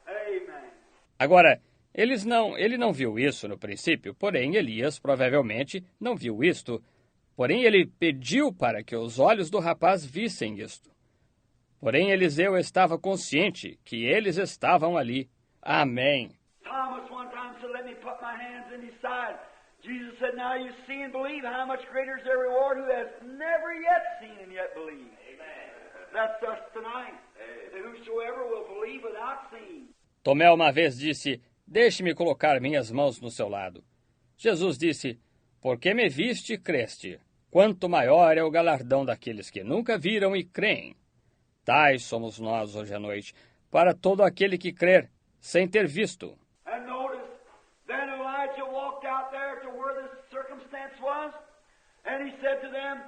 Amen. Agora, ele não viu isso no princípio, porém Elias provavelmente não viu isto. Porém ele pediu para que os olhos do rapaz vissem isto. Porém, Eliseu estava consciente que eles estavam ali. Amém. Thomas one time said, let me put my hands in his side. Jesus said, now you see and believe, how much greater is their reward who has never yet seen and yet believed. Amen. That's us tonight. And whosoever will believe without seeing. Tomé uma vez disse, deixe-me colocar minhas mãos no seu lado. Jesus disse, porque me viste e creste. Quanto maior é o galardão daqueles que nunca viram e creem. Tais somos nós hoje à noite, para todo aquele que crer, sem ter visto. And notice, then Elijah walked out there to where the circumstance was, and he said to them,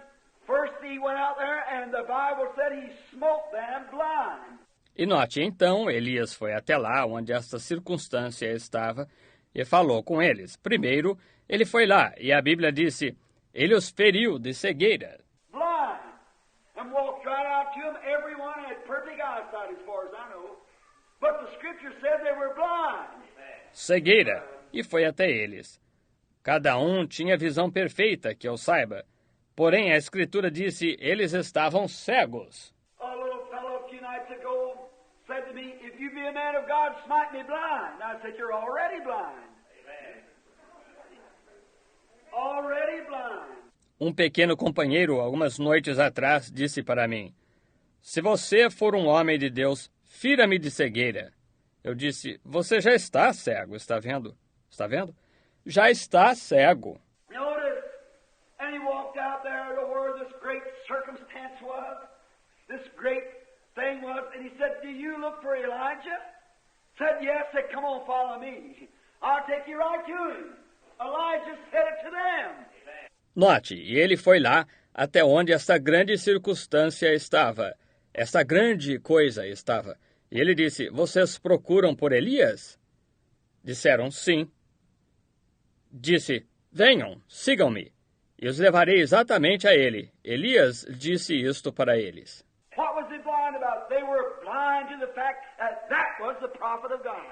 first he went out there, and the Bible said he smote them blind. E note, então, Elias foi até lá, onde esta circunstância estava, e falou com eles. Primeiro, ele foi lá, e a Bíblia disse, ele os feriu de cegueira. Blind. And walked right out to him. Everyone had perfect eyesight as far as I know. But the scripture said they were blind. Cegueira. E foi até eles. Cada um tinha visão perfeita, que eu saiba. Porém, a escritura disse, eles estavam cegos. A little fellow a few nights ago said to me, if you be a man of God, smite me blind. I said, you're already blind. Already blind. Um pequeno companheiro, algumas noites atrás, disse para mim, se você for um homem de Deus, fira-me de cegueira. Eu disse, você já está cego, está vendo? Está vendo? Já está cego. Notice, and he walked out there to where this great circumstance was, this great thing was, and he said, do you look for Elijah? Said, yes. Said, come on, follow me. I'll take you right to him. Elijah said it to them. Note, e ele foi lá até onde esta grande circunstância estava, esta grande coisa estava. E ele disse, vocês procuram por Elias? Disseram, sim. Disse, venham, sigam-me, e os levarei exatamente a ele. Elias disse isto para eles. What was they blind about? They were blind to the fact that that was the prophet of God.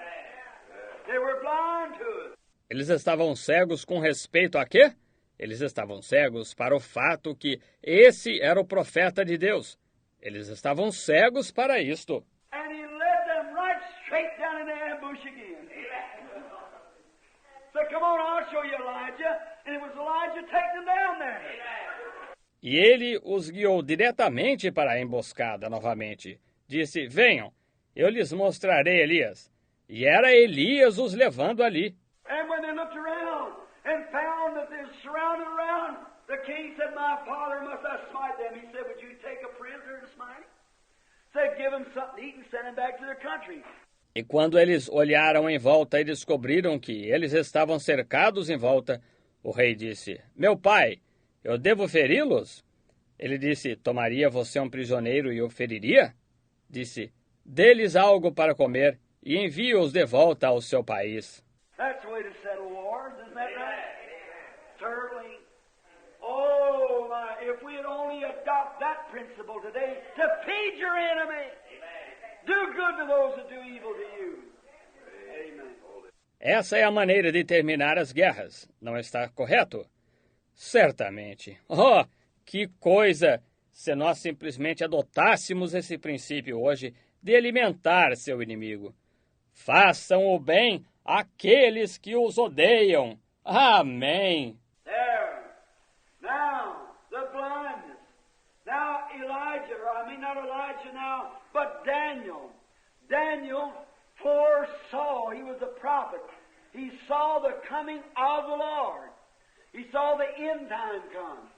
They were blind to it. Eles estavam cegos com respeito a quê? Eles estavam cegos para o fato que esse era o profeta de Deus. Eles estavam cegos para isto. And he led them right straight down in the ambush again. So come on, I'll show you Elijah. And it was Elijah taking them down there. E ele os guiou diretamente para a emboscada novamente. Disse, venham, eu lhes mostrarei Elias. E era Elias os levando ali. And when they looked around and found that they're surrounded around, the king said, my father, must I smite them? He said, would you take a prisoner to smite? Said, give them something to eat and send them back to their country. E quando eles olharam em volta e descobriram que eles estavam cercados em volta, o rei disse, meu pai, eu devo feri-los? Ele disse, tomaria você um prisioneiro e o feriria? Disse, dê-lhes algo para comer e envie-os de volta ao seu país. That's the way to settle wars, isn't that right? Certainly. Oh, my, if we'd only adopt that principle today to feed your enemy. Do good to those that do evil to you. Amen. Essa é a maneira de terminar as guerras. Não está correto? Certamente. Oh, que coisa se nós simplesmente adotássemos esse princípio hoje de alimentar seu inimigo. Façam o bem àqueles que os odeiam. Amém. There. Now, the blindness. Now, not Elijah now, but Daniel. Daniel foresaw, he was a prophet. He saw the coming of the Lord. He saw the end time come.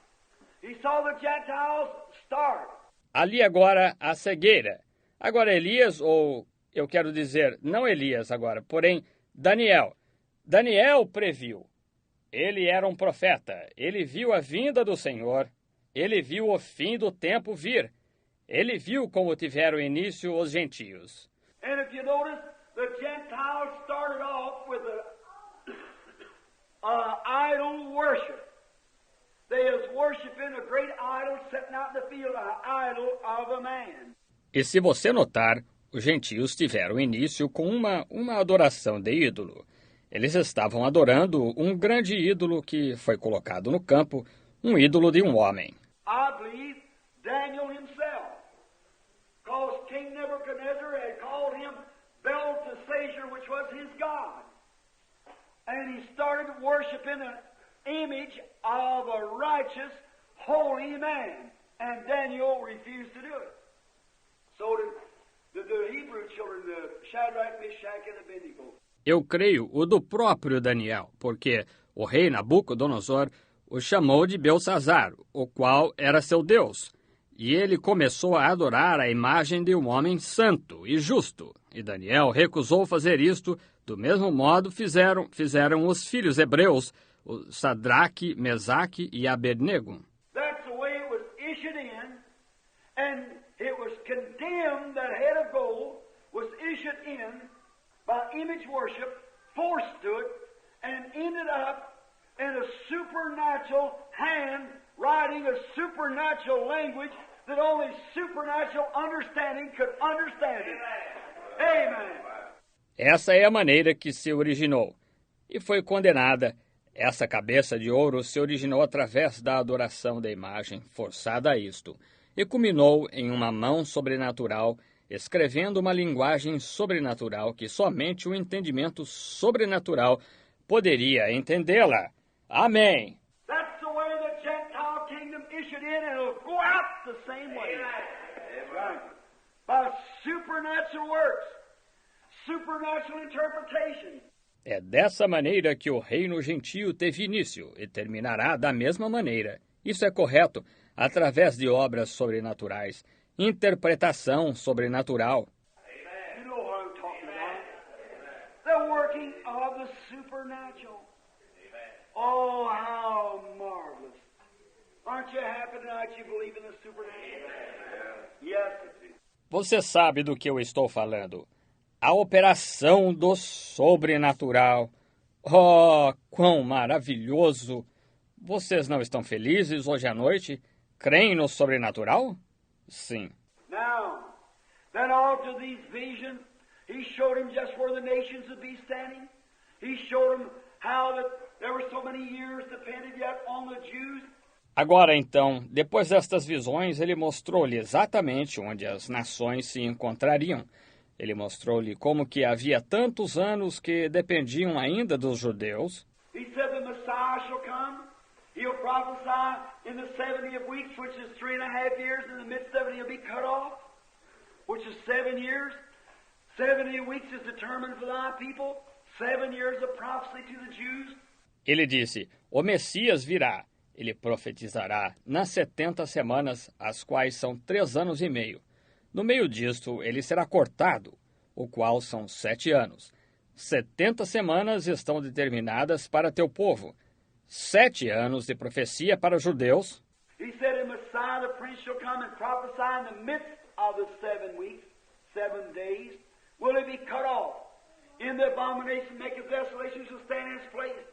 He saw the Gentiles start. Ali agora a cegueira. Agora Elias, ou eu quero dizer, não Elias agora, porém Daniel. Daniel previu. Ele era um profeta. Ele viu a vinda do Senhor. Ele viu o fim do tempo vir. Ele viu como tiveram início os gentios. And if you notice, the Gentiles started off with idol worship. They was worshiping a great idol sitting out in the field, an idol of a man. E se você notar, os gentios tiveram início com uma adoração de ídolo. Eles estavam adorando um grande ídolo que foi colocado no campo, um ídolo de um homem. I believe Daniel himself, because King Nebuchadnezzar had called him Belteshazzar, which was his God. And he started worshiping an image of a righteous, holy man. And Daniel refused to do it. So did the Hebrew children, the Shadrach, Meshach, and Abednego. Eu creio o do próprio Daniel, porque o rei Nabucodonosor o chamou de Belsazar, o qual era seu Deus. E ele começou a adorar a imagem de um homem santo e justo. E Daniel recusou fazer isto, do mesmo modo fizeram os filhos hebreus, o Sadraque, Mesaque e Abednego. That's the way it was issued in, and it was condemned, that head of gold was issued in by image worship, forced to it, and ended up in a supernatural hand writing a supernatural language that only supernatural understanding could understand it. Amen. Essa é a maneira que se originou. E foi condenada. Essa cabeça de ouro se originou através da adoração da imagem, forçada a isto, e culminou em uma mão sobrenatural, escrevendo uma linguagem sobrenatural que somente o entendimento sobrenatural poderia entendê-la. Amém. That's the way the Gentile kingdom issued in, and it'll go out the same way. Right. By supernatural works. supernatural interpretation. É dessa maneira que o reino gentio teve início e terminará da mesma maneira. Isso é correto, através de obras sobrenaturais, interpretação sobrenatural. You know what I'm talking about. The working of the supernatural. Oh, how marvelous. Aren't you happy tonight you believe in the supernatural? Yes. Você sabe do que eu estou falando. A operação do sobrenatural. Oh, quão maravilhoso! Vocês não estão felizes hoje à noite? Creem no sobrenatural? Sim. Now, then after these visions, he showed him just where the nations would be standing. He showed him how that there were so many years depended yet on the Jews. Agora, então, depois destas visões, ele mostrou-lhe exatamente onde as nações se encontrariam. Ele mostrou-lhe como que havia tantos anos que dependiam ainda dos judeus. He said the Messiah shall come. He'll prophesy in the 70 weeks, which is 3.5 years. In the mid-70, he'll be cut off, which is 7 years. 70 weeks is determined for thy people. 7 years of prophecy to the Jews. Ele disse, o Messias virá. Ele profetizará nas 70 semanas, as quais são 3 anos e meio. No meio disto, ele será cortado, o qual são 7 anos. 70 semanas estão determinadas para teu povo. 7 anos de profecia para os judeus. He said, "The Messiah, the Prince, shall come and prophesy in the midst of the 7 weeks, 7 days. Will he be cut off? In the abomination maketh desolation shall stand in his place.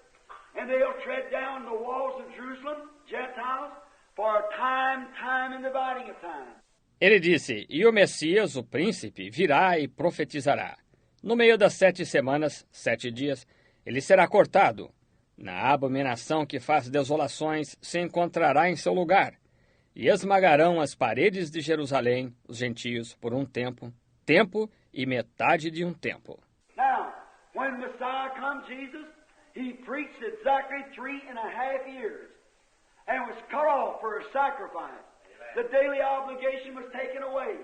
And they'll tread down the walls of Jerusalem, Gentiles, for a time and dividing of time." Ele disse, e o Messias, o príncipe, virá e profetizará. No meio das 7 semanas, 7 dias, ele será cortado. Na abominação que faz desolações, se encontrará em seu lugar. E esmagarão as paredes de Jerusalém, os gentios, por um tempo e metade de um tempo. Now, when Messiah comes, Jesus, he preached exactly 3.5 years and was cut off for a sacrifice. The daily obligation was taken away.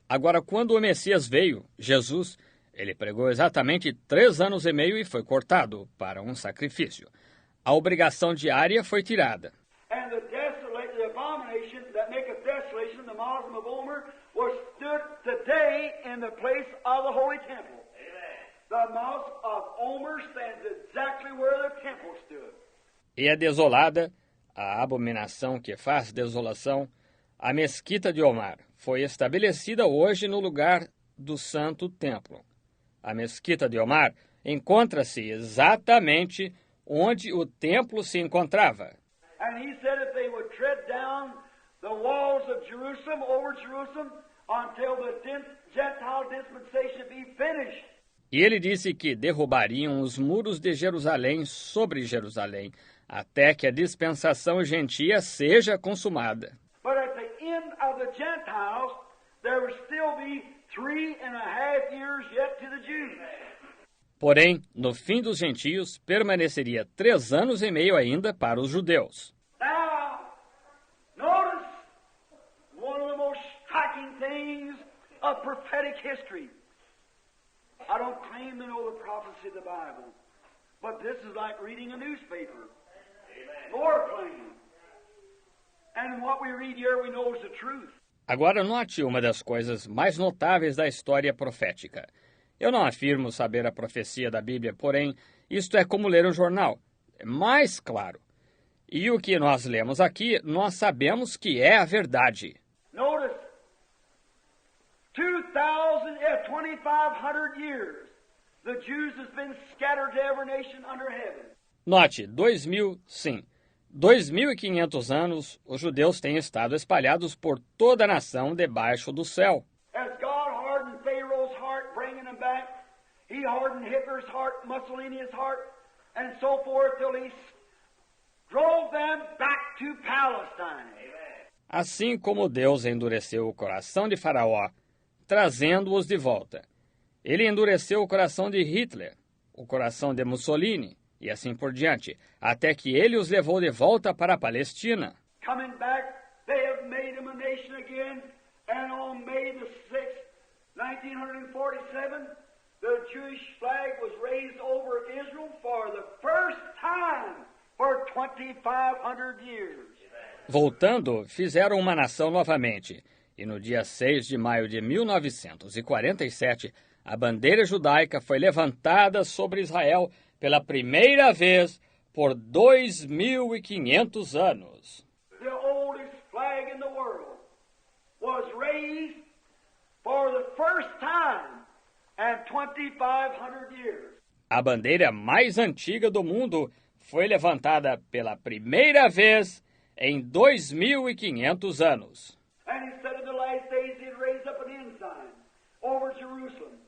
Agora, quando o Messias veio, Jesus, ele pregou exatamente 3 anos e meio e foi cortado para um sacrifício. A obrigação diária foi tirada. And the abomination that maketh desolation, the Muslim of Omer, was stood today in the place of the holy temple. The Muslim of Omer stands exactly where the temple stood. E é desolada, a abominação que faz desolação, a mesquita de Omar, foi estabelecida hoje no lugar do santo templo. A mesquita de Omar encontra-se exatamente onde o templo se encontrava. And he said if they would tread down the walls of Jerusalem over Jerusalem until the Gentile dispensation be finished. E ele disse que derrubariam os muros de Jerusalém sobre Jerusalém, até que a dispensação gentia seja consumada. But at the end of the Gentiles, there would still be 3.5 years yet to the Jews. Porém, no fim dos gentios, permaneceria 3 anos e meio ainda para os judeus. Now, notice one of the most striking things of prophetic history. I don't claim to know the prophecy of the Bible, but this is like reading a newspaper. More claim. And what we read here we know is the truth. Agora note uma das coisas mais notáveis da história profética. Eu não afirmo saber a profecia da Bíblia, porém, isto é como ler um jornal. É mais claro. E o que nós lemos aqui, nós sabemos que é a verdade. Notice, 2,500 years, the Jews has been scattered to every nation under heaven. Note, 2.500 anos, os judeus têm estado espalhados por toda a nação debaixo do céu. As God hardened Pharaoh's heart, bringing them back, he hardened Hitler's heart, Mussolini's heart, and so forth, till he drove them back to Palestine. Assim como Deus endureceu o coração de Faraó, trazendo-os de volta. Ele endureceu o coração de Hitler, o coração de Mussolini, e assim por diante, até que ele os levou de volta para a Palestina. Coming back, they have made them a nation again, and on May the 6th, 1947, the Jewish flag was raised over Israel for the first time for 2,500 years. Voltando, fizeram uma nação novamente, e no dia 6 de maio de 1947, a bandeira judaica foi levantada sobre Israel pela primeira vez por 2.500 anos. The oldest flag in the world was raised for the first time in 2,500 years. A bandeira mais antiga do mundo foi levantada pela primeira vez em 2.500 anos. And he said in the last days he'd raise up an ensign over Jerusalem,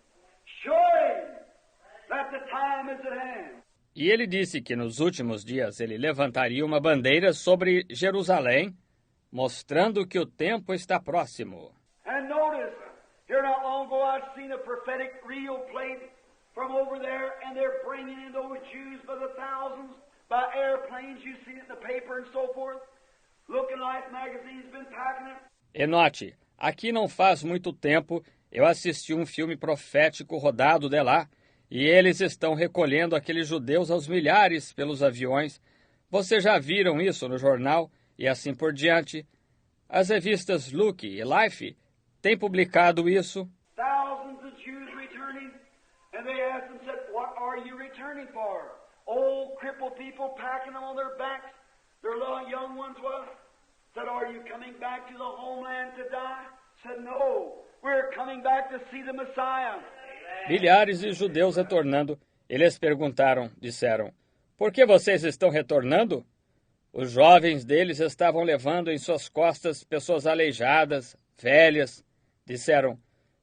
showing that the time is at hand. E ele disse que nos últimos dias ele levantaria uma bandeira sobre Jerusalém, mostrando que o tempo está próximo. And notice, here not long ago I've seen a prophetic reel played from over there, and they're bringing in those Jews by the thousands, by airplanes. You see it in the paper and so forth. Looking like magazines been packing it. E note, aqui não faz muito tempo eu assisti um filme profético rodado de lá, e eles estão recolhendo aqueles judeus aos milhares pelos aviões. Vocês já viram isso no jornal e assim por diante. As revistas Look e Life têm publicado isso. Thousands of Jews returning, and they asked them, said, what are you returning for? Old crippled people packing them on their backs, their little young ones was. Said, are you coming back to the homeland to die? Said, no, we're coming back to see the Messiah. Milhares de judeus retornando. Eles perguntaram, disseram, por que vocês estão retornando? Os jovens deles estavam levando em suas costas pessoas aleijadas, velhas. Disseram,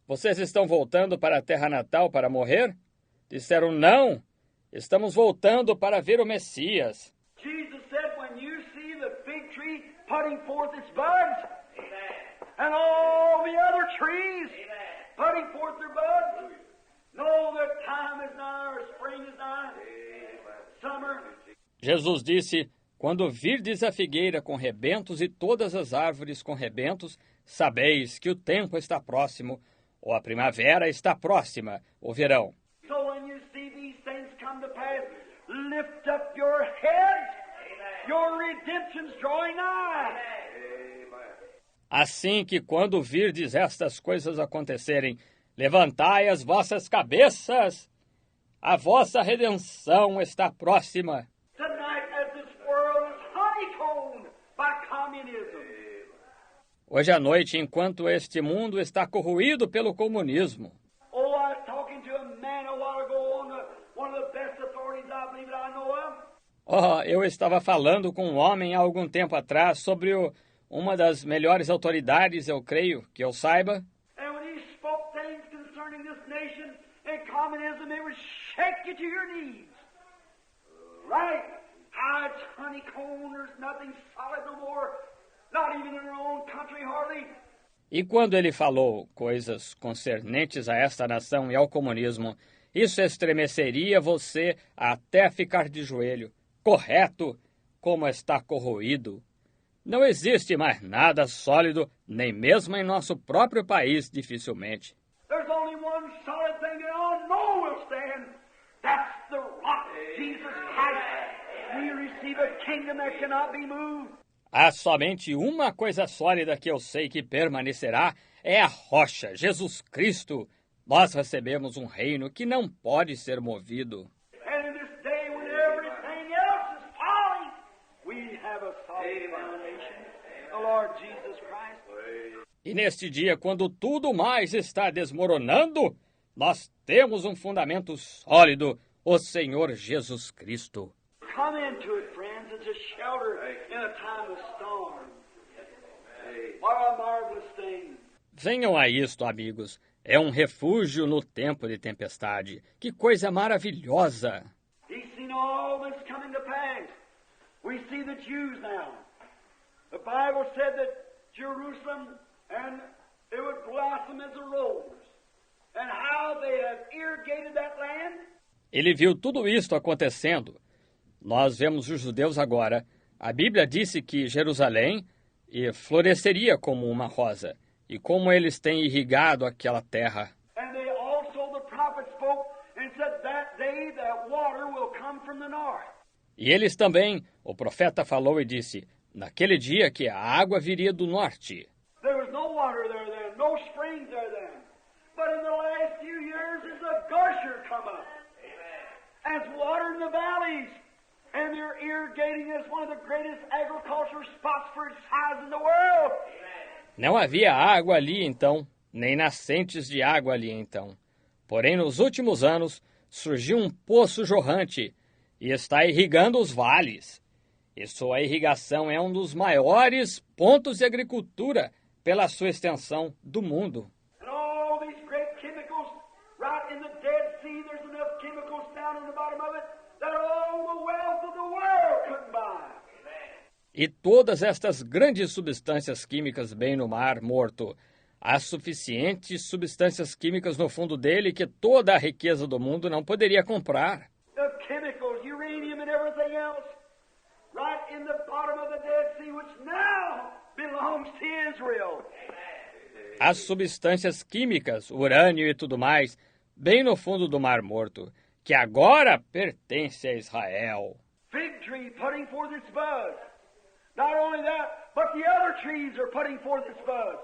vocês estão voltando para a terra natal para morrer? Disseram, não, estamos voltando para ver o Messias. Jesus said, when you see the fig tree putting forth its buds, and all the other trees putting forth their buds, know that time is nigh, or spring is nigh, summer. Jesus disse, quando virdes a figueira com rebentos e todas as árvores com rebentos, sabeis que o tempo está próximo, ou a primavera está próxima, o verão. So when you see these things come to pass, lift up your heads, your redemption's drawing nigh. Assim que quando virdes estas coisas acontecerem, levantai as vossas cabeças, a vossa redenção está próxima. Tonight, as this world is honeycombed by communism, Hoje à noite, enquanto este mundo está corroído pelo comunismo. oh, I was talking to a man a while ago on one of the best authorities I believe that I know of. Eu estava falando com um homem há algum tempo atrás sobre uma das melhores autoridades, eu creio, que eu saiba. And when he spoke things concerning this nation and communism, it would shake you to your knees. Right? How it's honeycomb, there's nothing solid no more, not even in our own country hardly. E quando ele falou coisas concernentes a esta nação e ao comunismo, isso estremeceria você até ficar de joelho. Correto, como está corroído. Não existe mais nada sólido, nem mesmo em nosso próprio país, dificilmente. There's only one solid thing that I know will stand. That's the rock, Jesus Christ. We receive a kingdom that cannot be moved. Há somente uma coisa sólida que eu sei que permanecerá, é a rocha, Jesus Cristo. Nós recebemos um reino que não pode ser movido. And in this day when everything else is falling, we have a solid foundation, the Lord Jesus Christ. E neste dia, quando tudo mais está desmoronando, nós temos um fundamento sólido, o Senhor Jesus Cristo. Come into it, friends. It's a shelter in a time of storm. What a marvelous thing. Venham a isto, amigos. É um refúgio no tempo de tempestade. Que coisa maravilhosa! He's seen all this coming to pass. We see the Jews now. The Bible said that Jerusalem and it would blossom as a rose. And how they have irrigated that land. Ele viu tudo isto acontecendo. Nós vemos os judeus agora. A Bíblia disse que Jerusalém floresceria como uma rosa. E como eles têm irrigado aquela terra. And they also, the prophet spoke say that water will come from the north. E eles também, o profeta falou e disse, naquele dia que a água viria do norte. There was no water there then, no springs there then. But in the last few years, there's a gusher come up. And it's water in the valleys. And they're irrigating it as one of the greatest agricultural spots for its size in the world. Não havia água ali então, nem nascentes de água ali então. Porém, nos últimos anos, surgiu um poço jorrante e está irrigando os vales. E sua irrigação é um dos maiores pontos de agricultura pela sua extensão do mundo. And all these great chemicals, right in the Dead Sea, there's enough chemicals down in the bottom of it that all the wealth of the world couldn't buy. E todas estas grandes substâncias químicas bem no mar morto, há suficientes substâncias químicas no fundo dele que toda a riqueza do mundo não poderia comprar. The chemicals, uranium and everything else, right in the bottom of the Dead Sea, which now belongs to Israel. As substâncias químicas, urânio e tudo mais, bem no fundo do mar morto, que agora pertence a Israel. Fig tree putting forth its buds. Not only that, but the other trees are putting forth its buds.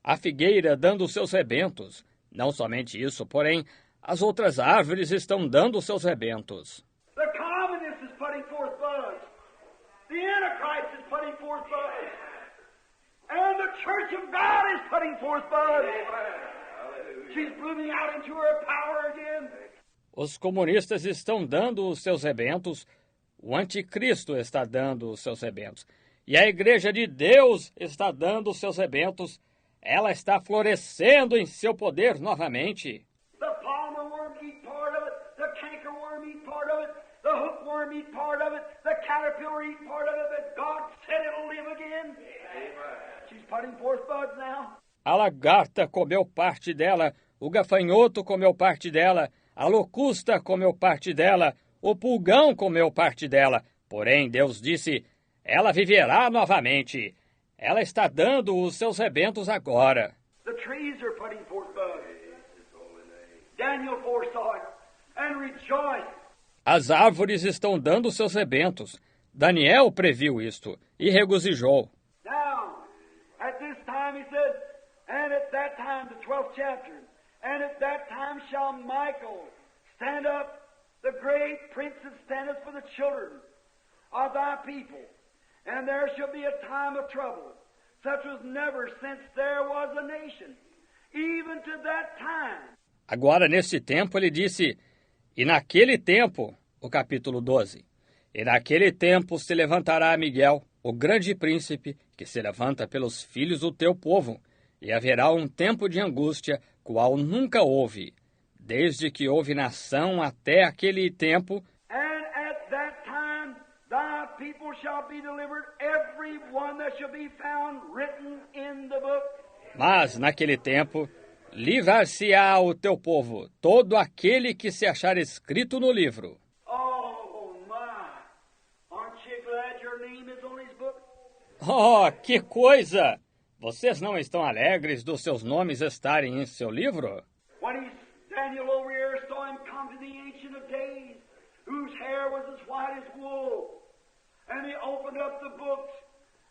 A figueira dando os seus rebentos. Não somente isso, porém, as outras árvores estão dando os seus rebentos. The communist is putting forth buds. The Antichrist is putting forth buds. And the Church of God is putting forth buds. She's blooming out into her power again. Os comunistas estão dando os seus rebentos, o anticristo está dando os seus rebentos, e a igreja de Deus está dando os seus rebentos, ela está florescendo em seu poder novamente. The palmer worm eat part of it, the cankerworm eat part of it, the hookworm eat part of it, the caterpillar eat part of it, but God said it'll live again. She's putting forth buds now. A lagarta comeu parte dela, o gafanhoto comeu parte dela, a locusta comeu parte dela, o pulgão comeu parte dela. Porém, Deus disse, ela viverá novamente. Ela está dando os seus rebentos agora. The trees are putting forth buds. Daniel foresaw it and rejoiced. As árvores estão dando os seus rebentos. Daniel previu isto e regozijou. Now, at this time he said, and at that time, the 12th chapter, and at that time shall Michael stand up, the great prince that standeth for the children of thy people. And there shall be a time of trouble, such as never since there was a nation, even to that time. Agora, neste tempo, ele disse, e naquele tempo, o capítulo 12, e naquele tempo se levantará Miguel, o grande príncipe, que se levanta pelos filhos do teu povo, e haverá um tempo de angústia, qual nunca houve, desde que houve nação até aquele tempo. And at that time thy people shall be delivered, every one that shall be found written in the book. Mas, naquele tempo, livrar-se-á o teu povo, todo aquele que se achar escrito no livro. Oh my! Aren't you glad your name is on his book? Oh, que coisa! Vocês não estão alegres dos seus nomes estarem em seu livro? When Daniel over here saw him come to the Ancient of Days, whose hair was as white as wool, and he opened up the books,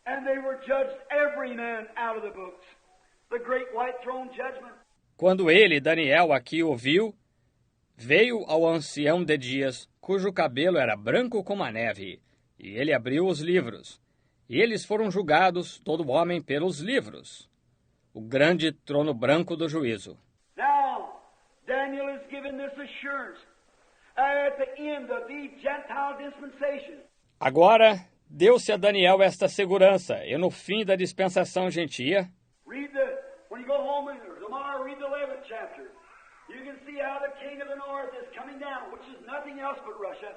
and they were judged every man out of the books. The great white throne judgment. Quando ele, Daniel, aqui o viu, veio ao ancião de dias, cujo cabelo era branco como a neve, e ele abriu os livros. E eles foram julgados, todo homem, pelos livros. O grande trono branco do juízo. Now, Daniel is given this assurance at the end of the Gentile dispensation. Agora, deu-se a Daniel esta segurança, e no fim da dispensação gentia, When you go home tomorrow, read the 11th chapter. You can see how the king of the north is coming down, which is nothing else but Russia,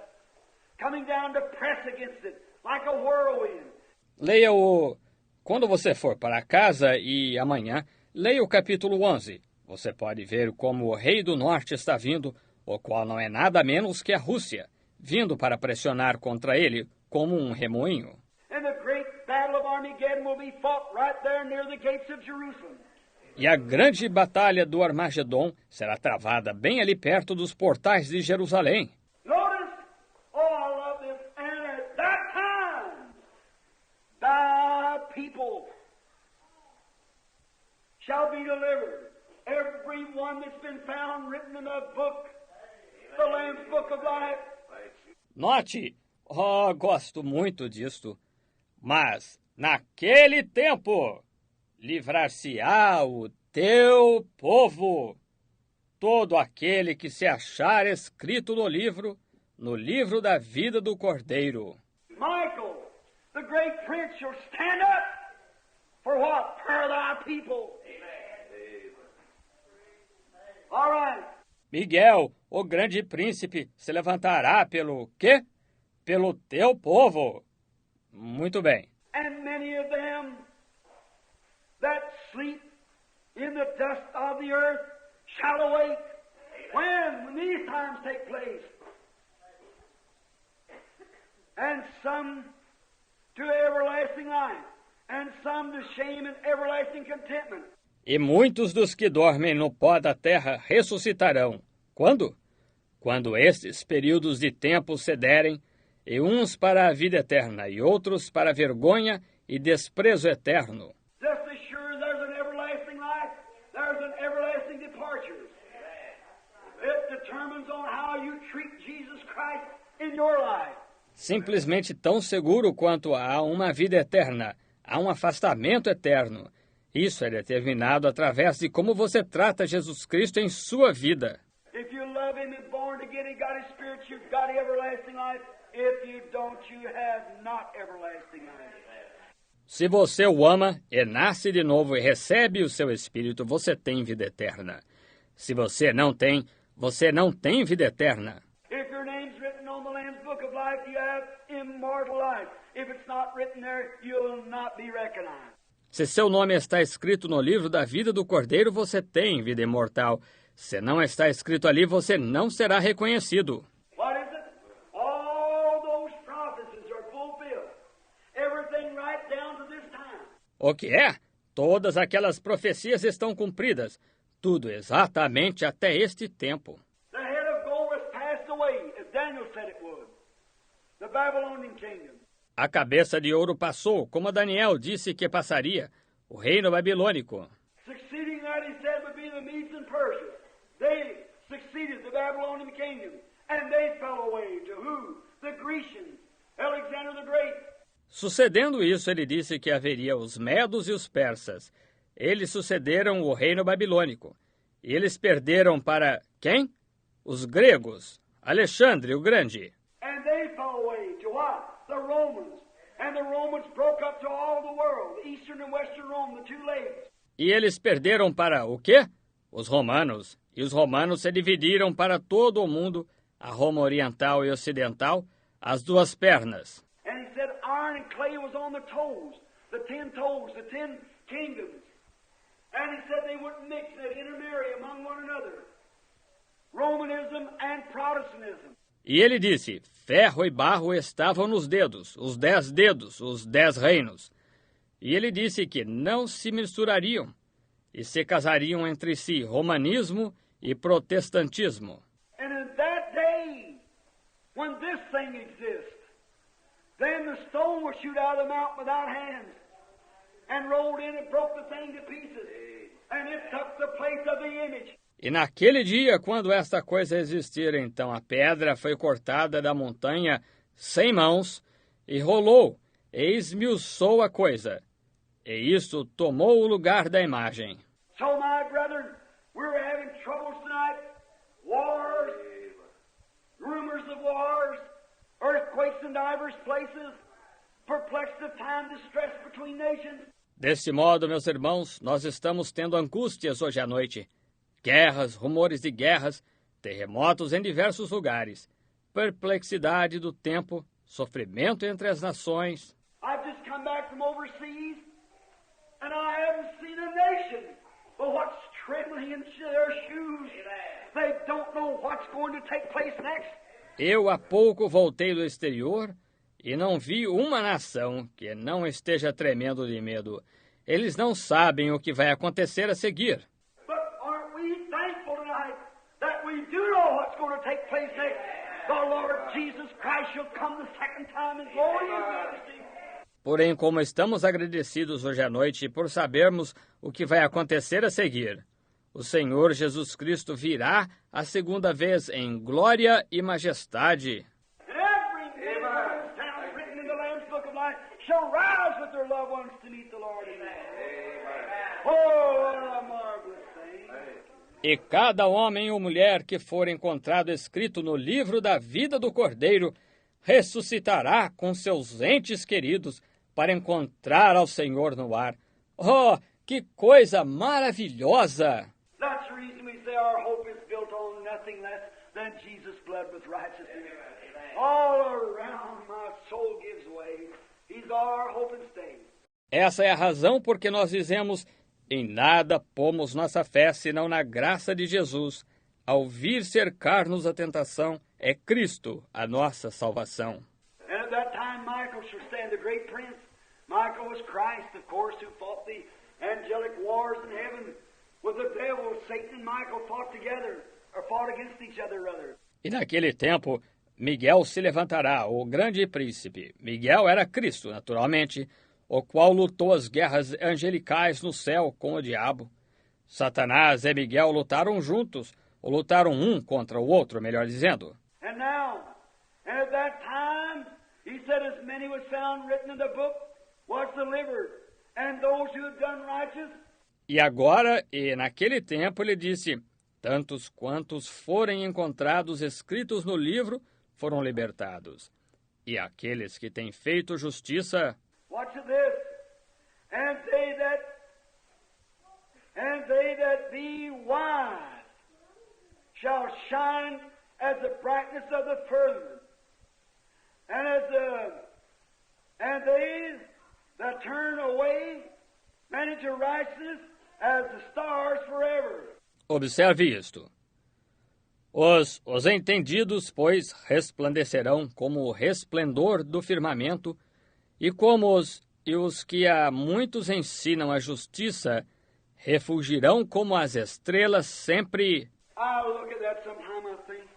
coming down to press against it, like a whirlwind. leia-o quando você for para casa e amanhã, leia o capítulo 11. Você pode ver como o rei do norte está vindo, o qual não é nada menos que a Rússia, vindo para pressionar contra ele como um remoinho. And the great battle of Armageddon will be fought right there near the gates of Jerusalem. E a grande batalha do Armagedon será travada bem ali perto dos portais de Jerusalém. Notice, oh, I love this. And at that time, thy people shall be delivered. Every one that's been found written in the book, the Lamb's Book of Life. Note, gosto muito disto. Mas, naquele tempo, livrar-se-á o teu povo, todo aquele que se achar escrito no livro da vida do Cordeiro. Michael, the great prince, shall stand up for what? For thy people. All right. Miguel, o grande príncipe, se levantará pelo quê? Pelo teu povo. Muito bem. And many of them that sleep in the dust of the earth shall awake. When these times take place. And some to everlasting life, and some to shame and everlasting contentment. E muitos dos que dormem no pó da terra ressuscitarão. Quando? Quando estes períodos de tempo cederem, e uns para a vida eterna, e outros para a vergonha e desprezo eterno. Just as sure there's an everlasting life, there's an everlasting departure. It determines on how you treat Jesus Christ in your life. Simplesmente tão seguro quanto há uma vida eterna, há um afastamento eterno. Isso é determinado através de como você trata Jesus Cristo em sua vida. If you love Him and born again and got His Spirit, you've got everlasting life. If you don't, you have not everlasting life. Se você o ama e nasce de novo e recebe o seu Espírito, você tem vida eterna. Se você não tem vida eterna. If your name's written on the Lamb's Book of Life, you have immortal life. If it's not written there, you'll not be recognized. Se seu nome está escrito no livro da vida do Cordeiro, você tem vida imortal. Se não está escrito ali, você não será reconhecido. What is it? All those prophecies are fulfilled. Everything right down to this time. O que é? Todas aquelas profecias estão cumpridas. Tudo exatamente até este tempo. The head of gold has passed away, as Daniel said it would. The Babylonian kingdom. A cabeça de ouro passou, como Daniel disse que passaria, o reino babilônico. Succeeding that, he said, would be the Medes and Persia. They succeeded the Babylonian kingdom, and they fell away to who? The Grecians, Alexander the Great. Sucedendo isso, ele disse que haveria os medos e os persas. Eles sucederam o reino babilônico. E eles perderam para quem? Os gregos, Alexandre o Grande. And they fell away to what? The Romans. And the Romans broke up to all the world, Eastern and Western Rome, the two legs. E eles perderam para o quê? Os romanos. E os romanos se dividiram para todo o mundo, a Roma oriental e ocidental, as duas pernas. And he said iron and clay was on the toes, the 10 kingdoms. And he said they wouldn't mix, they'd intermarry among one another. Romanism and Protestantism. E ele disse, ferro e barro estavam nos dedos, os 10 reinos. E ele disse que não se misturariam e se casariam entre si romanismo e protestantismo. And in that day, when this thing exists, then the stone will shoot out of the mountain without hands, and rolled in and broke the thing to pieces, and it took the place of the image. E naquele dia, quando esta coisa existir, então a pedra foi cortada da montanha sem mãos e rolou, e esmiuçou a coisa. E isto tomou o lugar da imagem. So, my brethren, we're having troubles tonight. Wars, rumors of wars, earthquakes in divers places, perplexity of time, distress between nations. Deste modo, meus irmãos, nós estamos tendo angústias hoje à noite. Guerras, rumores de guerras, terremotos em diversos lugares, perplexidade do tempo, sofrimento entre as nações. I've just come back from overseas, and I haven't seen a nation but what's trembling in their shoes. They don't know what's going to take place next. Eu há pouco voltei do exterior e não vi uma nação que não esteja tremendo de medo. Eles não sabem o que vai acontecer a seguir. But aren't we thankful tonight that we do know what's going to take place next? The Lord Jesus Christ shall come the second time in glory and majesty. Porém, como estamos agradecidos hoje à noite por sabermos o que vai acontecer a seguir, o Senhor Jesus Cristo virá a segunda vez em glória e majestade. And every name that is found written in the Lamb's Book of Life shall rise with their loved ones to meet the Lord in heaven. Oh, what a marvelous thing. E cada homem ou mulher que for encontrado escrito no livro da vida do Cordeiro ressuscitará com seus entes queridos para encontrar ao Senhor no ar. Oh, que coisa maravilhosa! That's the reason we say our hope is built on nothing less than Jesus' blood with righteousness. All around my soul gives way. He's our hope and stay. Essa é a razão por que nós dizemos: em nada pomos nossa fé senão na graça de Jesus. Ao vir cercar-nos a tentação, é Cristo a nossa salvação. And at that time Michael shall stand, the great prince. Michael was Christ, of course, who fought the angelic wars in heaven with the devil. Satan and Michael fought together, or fought against each other, rather. E naquele tempo, Miguel se levantará, o grande príncipe. Miguel era Cristo, naturalmente, o qual lutou as guerras angelicais no céu com o diabo. Satanás e Miguel lutaram juntos, ou lutaram um contra o outro, melhor dizendo. And now, and at that time, he said, as many was found written in the book was delivered, and those who had done righteous. E agora, e naquele tempo, ele disse: tantos quantos forem encontrados escritos no livro foram libertados. E aqueles que têm feito justiça. Watch this. And they that be wise shall shine as the brightness of the firmament, and they that turn away many to righteousness as the stars forever. Observe isto. Os entendidos, pois, resplandecerão como o resplendor do firmamento, e como os que a muitos ensinam a justiça, refulgirão como as estrelas sempre. I look at that sometime, I think,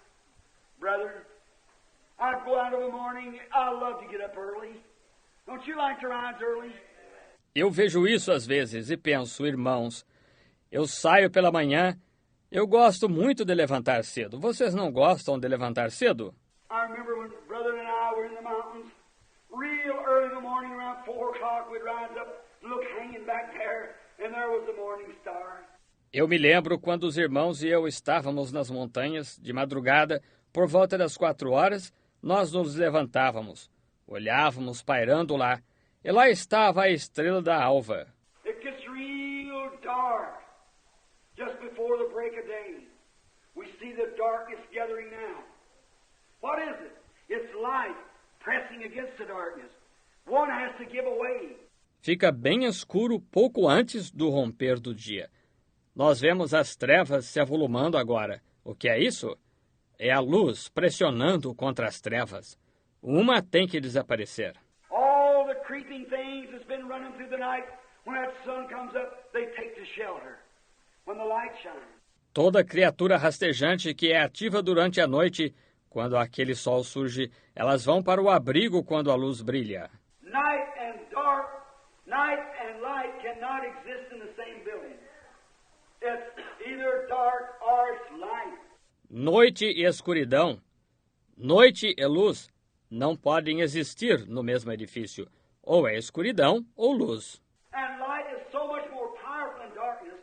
brother, I go out of the morning, I love to get up early. Don't you like to rise early? Eu vejo isso às vezes e penso: irmãos, eu saio pela manhã, eu gosto muito de levantar cedo. Vocês não gostam de levantar cedo? I remember when brother and I were in the mountains, real early in the morning, around 4 o'clock, we'd rise up, look hanging back there, and there was the morning star. Eu me lembro quando os irmãos e eu estávamos nas montanhas, de madrugada, por volta das 4 horas, nós nos levantávamos, olhávamos pairando lá, e lá estava a estrela da alva. It gets real dark just before the break of day. We see the darkness gathering now. What is it? It's light pressing against the darkness. One has to give away. Fica bem escuro pouco antes do romper do dia. Nós vemos as trevas se avolumando agora. O que é isso? É a luz pressionando contra as trevas. Uma tem que desaparecer. All the creeping things that's been running through the night, when that sun comes up, they take to shelter. When the light shines. Toda criatura rastejante que é ativa durante a noite, quando aquele sol surge, elas vão para o abrigo quando a luz brilha. Night and light cannot exist in the same building. It's either dark or it's light. Noite e escuridão, noite e luz, não podem existir no mesmo edifício. Ou é escuridão ou luz. And light is so much more powerful than darkness.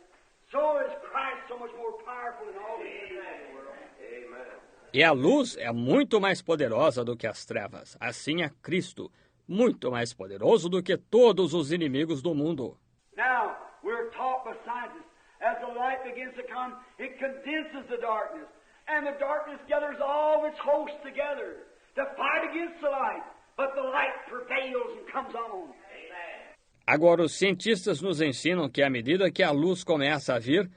So is Christ so much more powerful than all the enemies of the world. Amen. E a luz é muito mais poderosa do que as trevas. Assim é Cristo, muito mais poderoso do que todos os inimigos do mundo. Now, we're taught by scientists, as the light begins to come, it condenses the darkness. And the darkness gathers all its hosts together to fight against the light. But the light prevails and comes on. Agora, os cientistas nos ensinam que à medida que a luz começa a vir,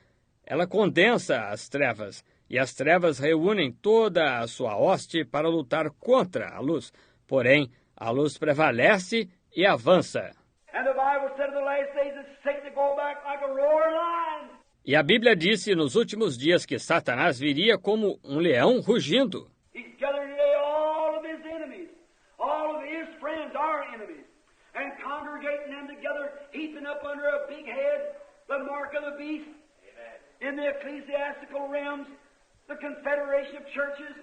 ela condensa as trevas. E as trevas reúnem toda a sua hoste para lutar contra a luz. Porém, a luz prevalece e avança. And the Bible said in the last days that Satan to go back like a roaring lion. E a Bíblia disse nos últimos dias que Satanás viria como um leão rugindo. He's gathered today all of his enemies, all of his friends, our enemies, and congregating them together, heaping up under a big head the mark of the beast. Amen. In the ecclesiastical realms, the confederation of churches,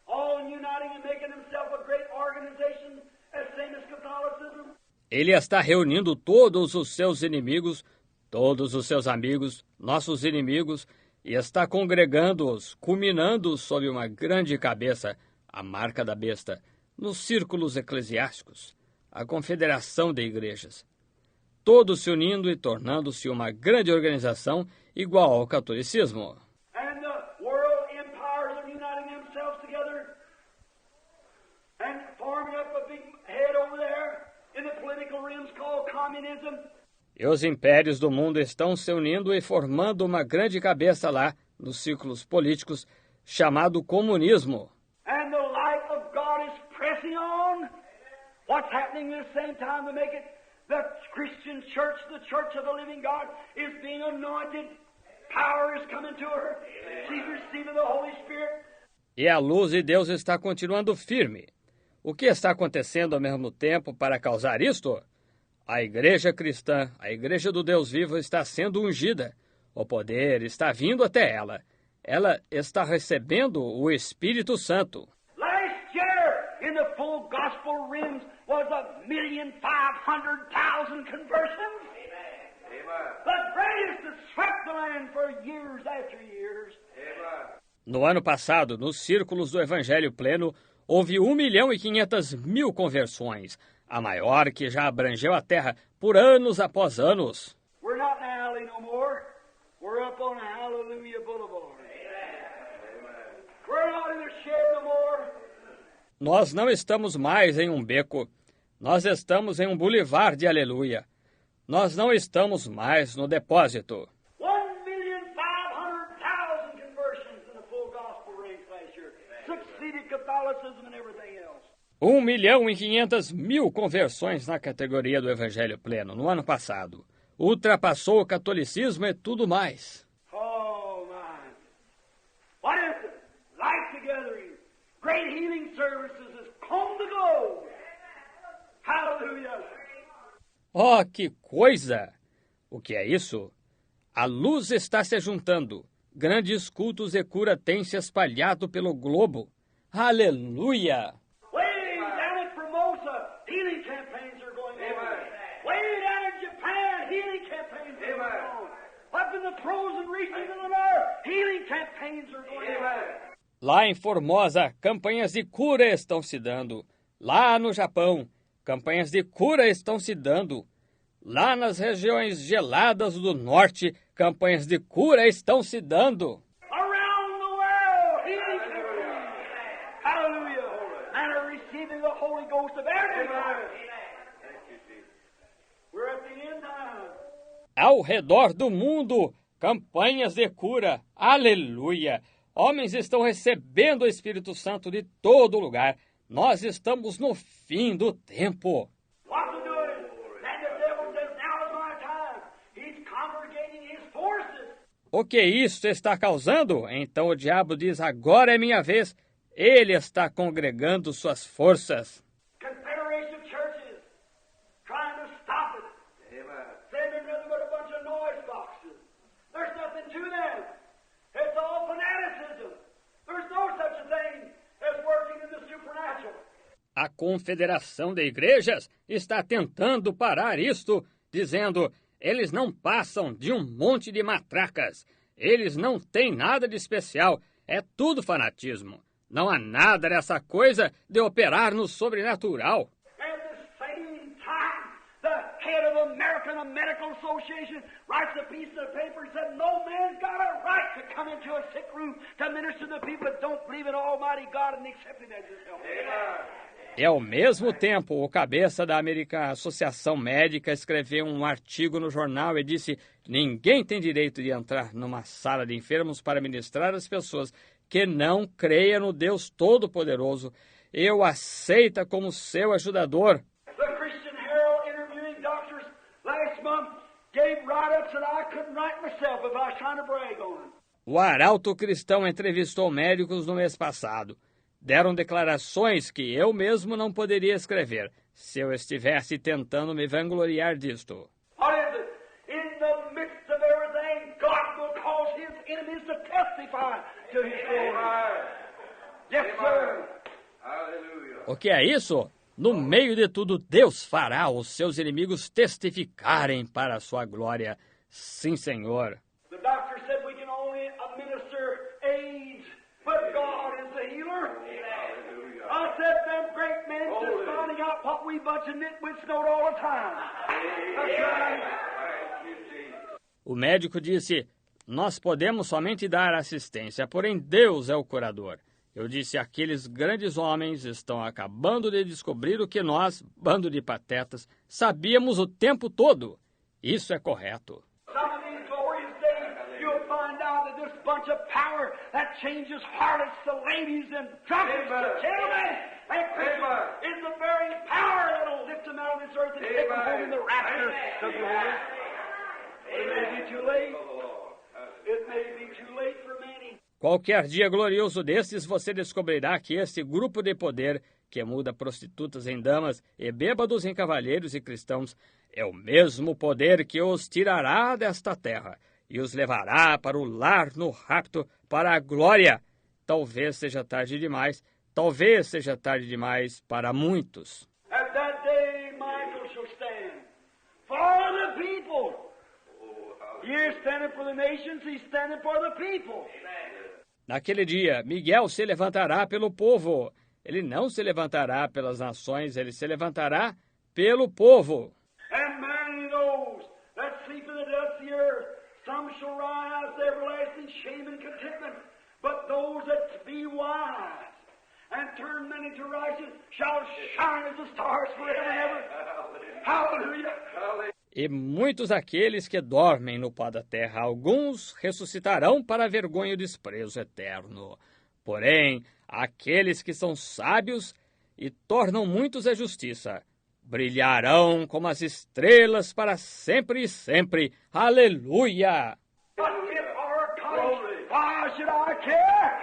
all uniting and making themselves a great organization, as same as Catholicism. Ele está reunindo todos os seus inimigos, todos os seus amigos, nossos inimigos, e está congregando-os, culminando sob uma grande cabeça, a marca da besta, nos círculos eclesiásticos, a confederação de igrejas. Todos se unindo e tornando-se uma grande organização igual ao catolicismo. And the world empires are uniting themselves together and forming up a big head over there in the political realms called communism. E os impérios do mundo estão se unindo e formando uma grande cabeça lá, nos círculos políticos, chamado comunismo. And the light of God is pressing on. What's happening at the same time to make it? The Christian church, the church of the living God, is being anointed. Power is coming to her. She's receiving the Holy Spirit. E a luz de Deus está continuando firme. O que está acontecendo ao mesmo tempo para causar isto? A igreja cristã, a igreja do Deus vivo, está sendo ungida. O poder está vindo até ela. Ela está recebendo o Espírito Santo. Last year, in the full gospel realms, was 1,500,000 conversions. Amen. The greatest that swept the land for years after years. Amen. No ano passado, nos círculos do Evangelho Pleno, houve 1.500.000 conversões, a maior que já abrangeu a terra por anos após anos. We're not in an alley no more. We're up on Hallelujah Boulevard. Amen. We're not in a shed no more. Nós não estamos mais em um beco. Nós estamos em um bulevar de aleluia. Nós não estamos mais no depósito. 1,500,000 conversions in the full gospel ranks last year. Succeeded Catholicism and everything else. 1.500.000 conversões na categoria do Evangelho Pleno no ano passado. Ultrapassou o catolicismo e tudo mais. Oh, my. What is it? Life gathering. Great healing services has come to globe. Hallelujah. Oh, que coisa! O que é isso? A luz está se juntando. Grandes cultos e cura têm se espalhado pelo globo. Aleluia! Way down in Formosa, healing campaigns are going on. Way down in Japan, healing campaigns are going on. Up in the frozen regions of the north, healing campaigns are going on. Lá em Formosa, campanhas de cura estão se dando. Lá no Japão, campanhas de cura estão se dando. Lá nas regiões geladas do norte, campanhas de cura estão se dando. Around the world, healing campaigns. Hallelujah. And are receiving the Holy Ghost of everybody. We're at the end time. Ao redor do mundo, campanhas de cura. Aleluia! Homens estão recebendo o Espírito Santo de todo lugar. Nós estamos no fim do tempo. What's he doing? And the devil says, now is my time. He's congregating his forces. O que isso está causando? Então o diabo diz, agora é minha vez. Ele está congregando suas forças. Confederation of churches trying to stop it. Amen. Saying they're nothing but a bunch of noise boxes. There's nothing to them. It's all fanaticism. There's no such a thing as working in the supernatural. A Confederação de Igrejas está tentando parar isto, dizendo, eles não passam de um monte de matracas. Eles não têm nada de especial. É tudo fanatismo. Não há nada nessa coisa de operar no sobrenatural. At the same time, the head of the American Medical Association writes a piece of paper and said, no man's got a right to come into a sick room to minister to people that don't believe in Almighty God and accept Him as His help. E ao mesmo tempo, o cabeça da American Associação Médica escreveu um artigo no jornal e disse, ninguém tem direito de entrar numa sala de enfermos para ministrar às pessoas que não creia no Deus Todo-Poderoso e o aceita como seu ajudador. The Christian Herald interviewing doctors last month gave that I couldn't write myself if I was trying to brag on them. O Arauto Cristão entrevistou médicos no mês passado. Deram declarações que eu mesmo não poderia escrever, se eu estivesse tentando me vangloriar disto. What is it? In the midst of everything, God will cause His enemies to testify to His glory. Yes, sir. O que é isso? No meio de tudo, Deus fará os seus inimigos testificarem para a sua glória. Sim, Senhor. The doctor said we can only administer AIDS, but God is the healer. I said them great men just finding out what we bunch of nitwits know all the time. That's right. O médico disse, nós podemos somente dar assistência, porém Deus é o curador. Eu disse, aqueles grandes homens estão acabando de descobrir o que nós, bando de patetas, sabíamos o tempo todo. Isso é correto. Some of these glorious days, you'll find out that this bunch of power that changes harlots to ladies and drunkards to gentlemen and Christians is the very power that'll lift them out of this earth and take them home in the rapture to glory. It may be too late. It may be too late for many. Qualquer dia glorioso desses, você descobrirá que esse grupo de poder, que muda prostitutas em damas e bêbados em cavalheiros e cristãos, é o mesmo poder que os tirará desta terra e os levará para o lar no rapto, para a glória. Talvez seja tarde demais, talvez seja tarde demais para muitos. At that day, Michael shall stand for the people. He is standing for the nations, he's standing for the people. Naquele dia, Miguel se levantará pelo povo. Ele não se levantará pelas nações, ele se levantará pelo povo. And many of those that sleep in the dust of the earth, some shall rise to everlasting shame and contentment, but those that be wise and turn many to righteousness shall shine as the stars forever and ever. Hallelujah. E muitos aqueles que dormem no pó da terra, alguns ressuscitarão para a vergonha e o desprezo eterno. Porém, aqueles que são sábios e tornam muitos a justiça, brilharão como as estrelas para sempre e sempre. Aleluia! But if our college, why should I care?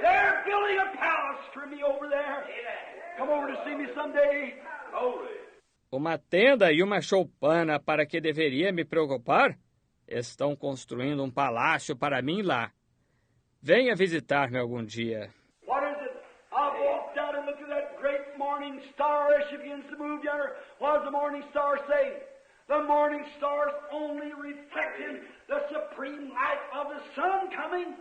They're building a palace for me over there. Come over to see me someday. Uma tenda e uma choupana para que deveria me preocupar? Estão construindo um palácio para mim lá. Venha visitar-me algum dia. What is it? I walked out and looked at that great morning star as she begins to move yonder. What does the morning star say? The morning star's only reflecting the supreme light of the sun coming.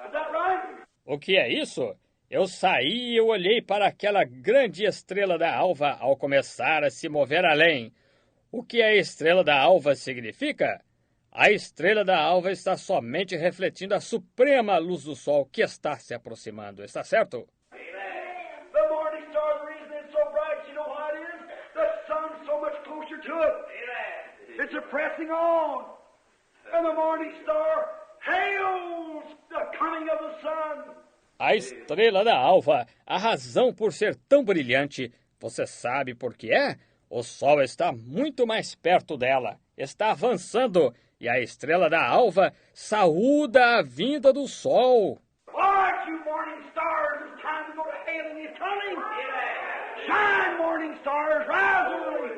Is that right? O que é isso? Eu saí e eu olhei para aquela grande estrela da alva ao começar a se mover além. O que a estrela da alva significa? A estrela da alva está somente refletindo a suprema luz do sol que está se aproximando. Está certo? The morning star, the reason it's so bright, you know how it is? The sun's so much closer to it. It's pressing on. And the morning star hails the coming of the sun. A estrela da alva, a razão por ser tão brilhante, você sabe por que é? O sol está muito mais perto dela, está avançando, e a estrela da alva saúda a vinda do sol. Aren't you morning stars? It's time to go to heaven. He's coming. Shine, morning stars, rise early.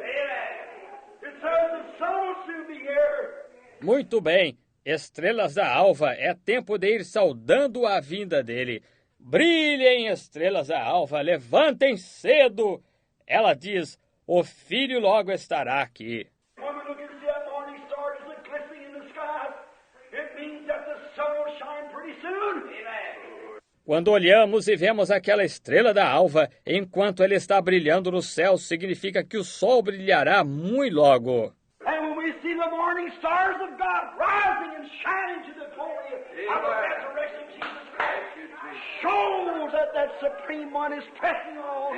It says the sun will soon be here. Muito bem. Estrelas da alva, é tempo de ir saudando a vinda dele. Brilhem, estrelas da alva, levantem cedo. Ela diz, o filho logo estará aqui. When we look and see that morning star just glistening in the sky, it means that the sun will shine pretty soon. Quando olhamos e vemos aquela estrela da alva, enquanto ela está brilhando no céu, significa que o sol brilhará muito logo. And when we see the morning stars of God rising and shining to the glory of the resurrection of Jesus Christ, shows that that supreme one is pressing on.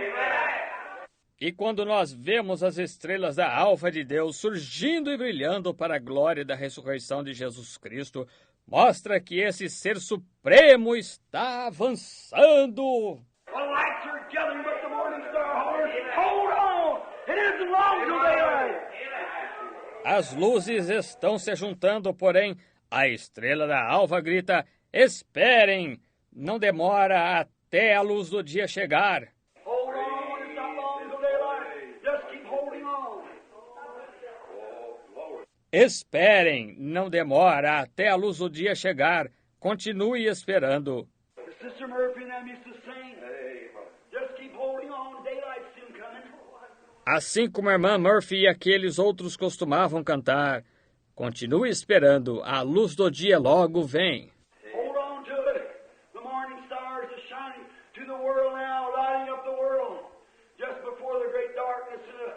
E quando nós vemos as estrelas da alva de Deus surgindo e brilhando para a glória da ressurreição de Jesus Cristo, mostra que esse ser supremo está avançando. The lights are gathering, but the morning star hollers, hold on! It isn't long till daylight. As luzes estão se juntando, porém, a estrela da alva grita: esperem! Não demora até a luz do dia chegar. Hold on, it's not long till daylight. Just keep holding on. Esperem! Não demora até a luz do dia chegar. Continue esperando. Sister Murphy and them used to sing. Just keep holding on, daylight's soon coming. Assim como a irmã Murphy e aqueles outros costumavam cantar, continue esperando, a luz do dia logo vem. Hold on to it. The morning stars are shining to the world now, lighting up the world. Just before the great darkness and a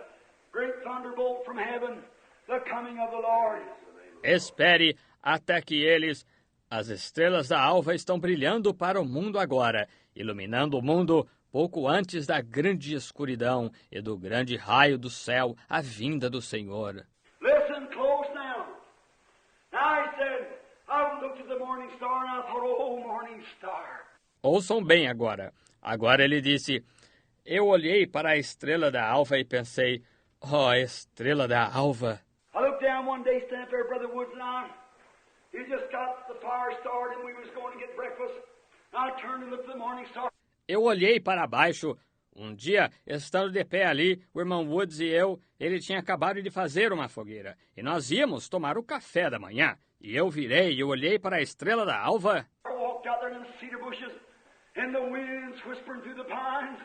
great thunderbolt from heaven, the coming of the Lord. Espere até que eles, as estrelas da alva, estão brilhando para o mundo agora, iluminando o mundo pouco antes da grande escuridão e do grande raio do céu, a vinda do Senhor. Listen close now. Now he said, I looked at the morning star and I thought, oh, morning star. Ouçam bem agora. Agora ele disse, eu olhei para a estrela da alva e pensei, oh, estrela da alva. I looked down one day, standing there, Brother Woods and I. He just got the fire started and we was going to get breakfast. I turned and looked at the morning star. Eu olhei para baixo. Um dia, estando de pé ali, o irmão Woods e eu, ele tinha acabado de fazer uma fogueira. E nós íamos tomar o café da manhã. E eu virei e olhei para a estrela da alva. I walked out there in the cedar bushes and the winds whispering through the pines.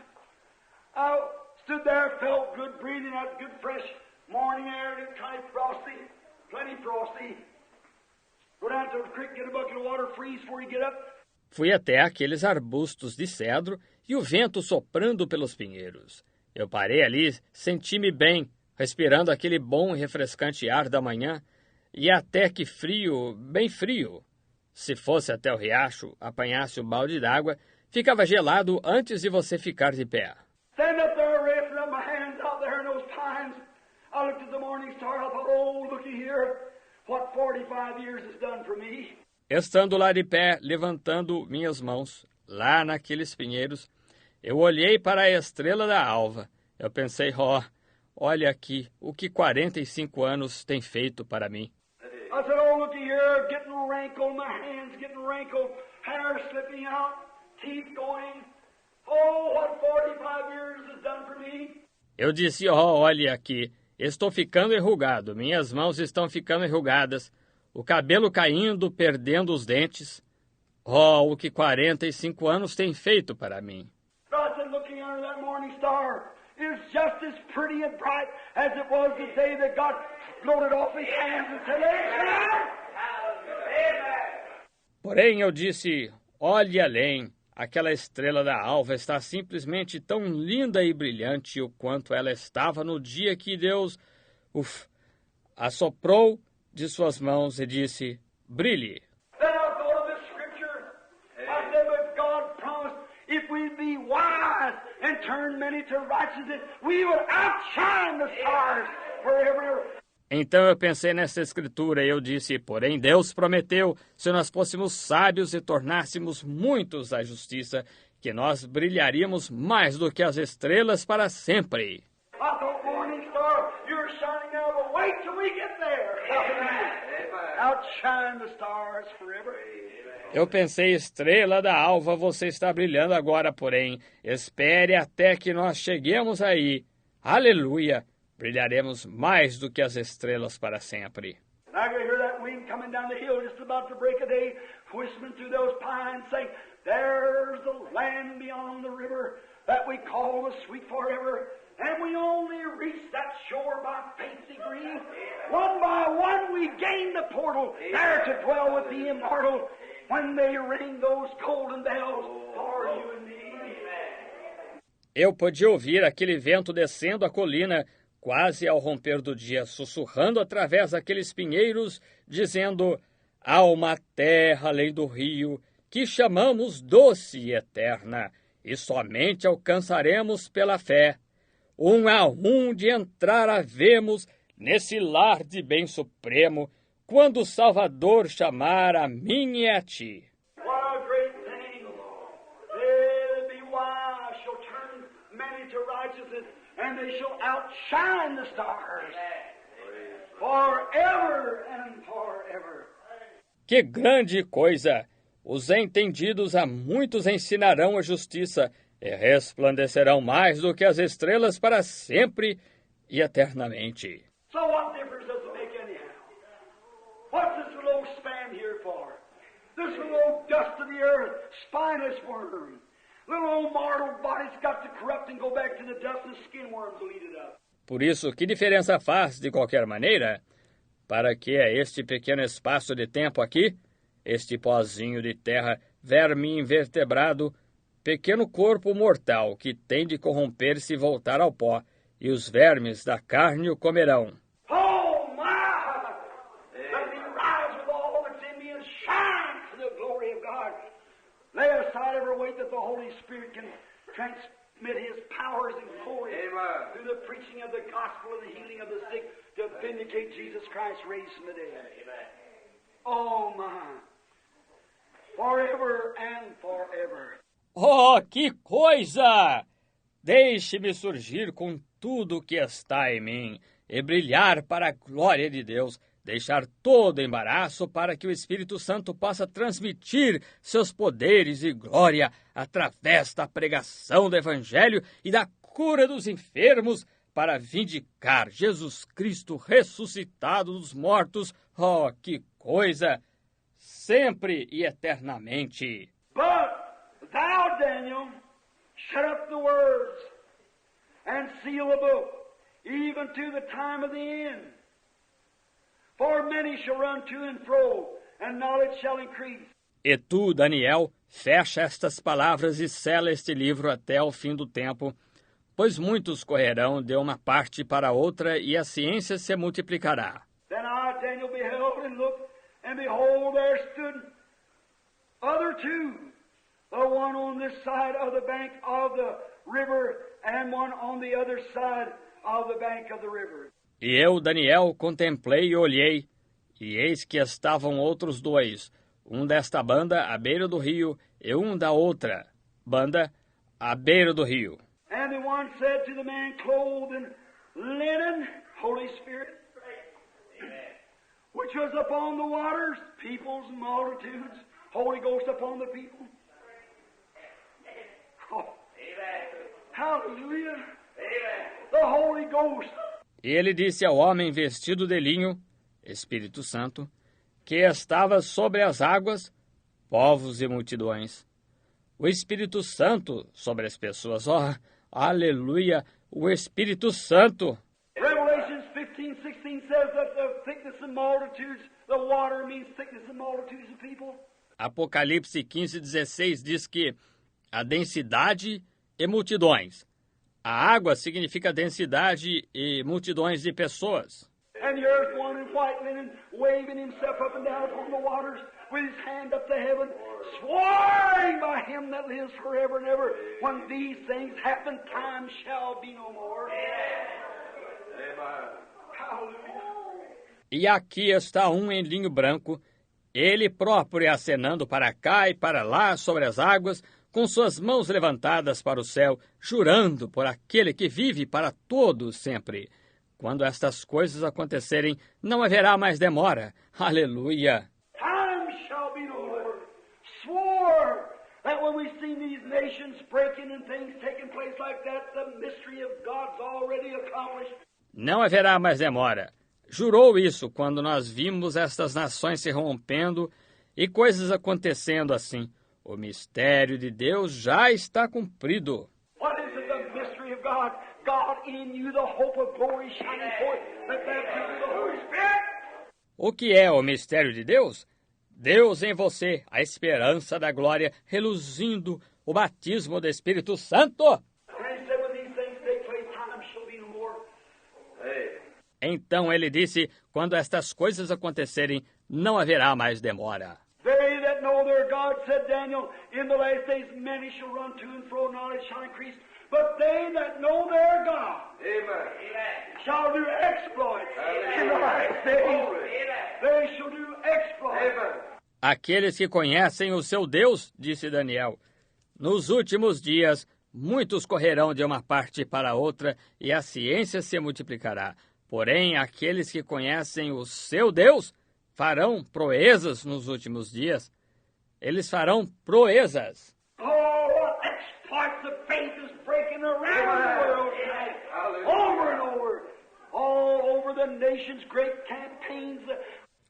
I stood there, felt good, breathing that good fresh morning air, and kind of frosty, plenty frosty. Go down to the creek, get a bucket of water, freeze before you get up. Fui até aqueles arbustos de cedro e o vento soprando pelos pinheiros. Eu parei ali, senti-me bem, respirando aquele bom e refrescante ar da manhã, e até que frio, bem frio. Se fosse até o riacho, apanhasse um balde d'água, ficava gelado antes de você ficar de pé. Stand up there, raising up my hands out there in those pines. I looked at the morning star, I thought, oh, looky here, what 45 years has done for me. Estando lá de pé, levantando minhas mãos, lá naqueles pinheiros, eu olhei para a estrela da alva. Eu pensei, olha aqui, o que 45 anos tem feito para mim. I said, oh, looky here, getting wrinkled, my hands getting wrinkled, hair slipping out, teeth going. Oh, what 45 years has done for me. Eu disse, olha aqui, estou ficando enrugado, minhas mãos estão ficando enrugadas. O cabelo caindo, perdendo os dentes. Oh, o que 45 anos tem feito para mim. I said, looking under that morning star, is just as pretty and bright as it was the day that God floated off his hands and said, Amen. Porém, eu disse, olhe além. Aquela estrela da alva está simplesmente tão linda e brilhante o quanto ela estava no dia que Deus, assoprou de suas mãos e disse, brilhe. Then I thought of this scripture. I said, but God promised if we'd be wise and turn many to righteousness, we would outshine the stars forever. Então eu pensei nessa escritura e eu disse, porém Deus prometeu, se nós fôssemos sábios e tornássemos muitos à justiça, que nós brilharíamos mais do que as estrelas para sempre. I thought, morning star, you're shining now, but wait till we get there. Outshine the stars forever. Eu pensei, estrela da alva, você está brilhando agora, porém, espere até que nós cheguemos aí. Aleluia! Brilharemos mais do que as estrelas para sempre. And I could hear that wind coming down the hill just about to break of day, whistling through those pines, saying, there's the land beyond the river that we call the sweet forever. And we only reach that shore by faith's degree. One by one we gain the portal, there to dwell with the immortal, when they ring those golden bells for you and me. Eu podia ouvir aquele vento descendo a colina, quase ao romper do dia, sussurrando através daqueles pinheiros, dizendo, há uma terra além do rio, que chamamos doce e eterna, e somente alcançaremos pela fé. Um a um de entrar havemos nesse lar de bem supremo, quando o Salvador chamar a mim e a ti. What a great thing! They'll be wise, shall turn many to righteousness, and they shall outshine the stars. forever and forever. Que grande coisa! Os entendidos a muitos ensinarão a justiça e resplandecerão mais do que as estrelas para sempre e eternamente. So what difference does it make anyhow? What's this little old span here for? This little old dust of the earth, spineless worm. Little old mortal body's got to corrupt and go back to the dust, and skin worms will eat it up. Por isso, que diferença faz, de qualquer maneira? Para que é este pequeno espaço de tempo aqui, este pozinho de terra, verme invertebrado, pequeno corpo mortal que tem de corromper-se e voltar ao pó, e os vermes da carne o comerão. Oh my! Let me rise with all that's in me and shine for the glory of God. Lay aside every weight that the Holy Spirit can transmit His powers and glory through the preaching of the gospel and the healing of the sick to vindicate Jesus Christ raised from the dead. Oh my! Forever and forever. Oh, que coisa! Deixe-me surgir com tudo o que está em mim e brilhar para a glória de Deus, deixar todo embaraço para que o Espírito Santo possa transmitir seus poderes e glória através da pregação do Evangelho e da cura dos enfermos para vindicar Jesus Cristo ressuscitado dos mortos. Oh, que coisa! Sempre e eternamente. But thou, Daniel, shut up the words and seal the book, even to the time of the end. For many shall run to and fro, and knowledge shall increase. E tu, Daniel, fecha estas palavras e sela este livro até o fim do tempo, pois muitos correrão de uma parte para outra e a ciência se multiplicará. Then I, Daniel, beheld and looked, and behold, there stood other two, the one on this side of the bank of the river, and one on the other side of the bank of the river. E eu, Daniel, contemplei e olhei, e eis que estavam outros dois, um desta banda à beira do rio, e um da outra banda à beira do rio. And the one said to the man clothed in linen, Holy Spirit, which was upon the waters, peoples and multitudes, Holy Ghost upon the people. Oh, hallelujah. The Holy Ghost. E ele disse ao homem vestido de linho, Espírito Santo, que estava sobre as águas, povos e multidões. O Espírito Santo sobre as pessoas. Oh, aleluia, o Espírito Santo. Revelations 15:16 says that the thickness of multitudes, the water means thickness of multitudes of people. Apocalipse 15:16 diz que a densidade e multidões. A água significa densidade e multidões de pessoas. And the earth one in white linen, waving himself up and down upon the waters, with his hand up to heaven, swearing by him that lives forever and ever. When these things happen, time shall be no more. Hallelujah. E aqui está um em linho branco, ele próprio acenando para cá e para lá sobre as águas, com suas mãos levantadas para o céu, jurando por aquele que vive para todos sempre. Quando estas coisas acontecerem, não haverá mais demora. Aleluia! Time shall be no more. Swore that when we see these nations breaking and things taking place like that, the mystery of God's already accomplished. Não haverá mais demora. Jurou isso quando nós vimos estas nações se rompendo e coisas acontecendo assim. O mistério de Deus já está cumprido. What is it, the mystery of God? God in you, the hope of glory shining forth, the baptism of the Holy Spirit. O que é o mistério de Deus? Deus em você, a esperança da glória, reluzindo o batismo do Espírito Santo. And he said, when these things take place, time shall be no more. Então ele disse, quando estas coisas acontecerem, não haverá mais demora. They that know their God, said Daniel, in the last days many shall run to and fro, knowledge shall increase. But they that know their God, shall do exploits in the last days. They shall do exploits. Aqueles que conhecem o seu Deus, disse Daniel, nos últimos dias muitos correrão de uma parte para outra e a ciência se multiplicará, Porém, aqueles que conhecem o seu Deus farão proezas nos últimos dias. Eles farão proezas. Oh, exploits of faith is breaking around the world tonight. Over and over. All over the nations, great campaigns.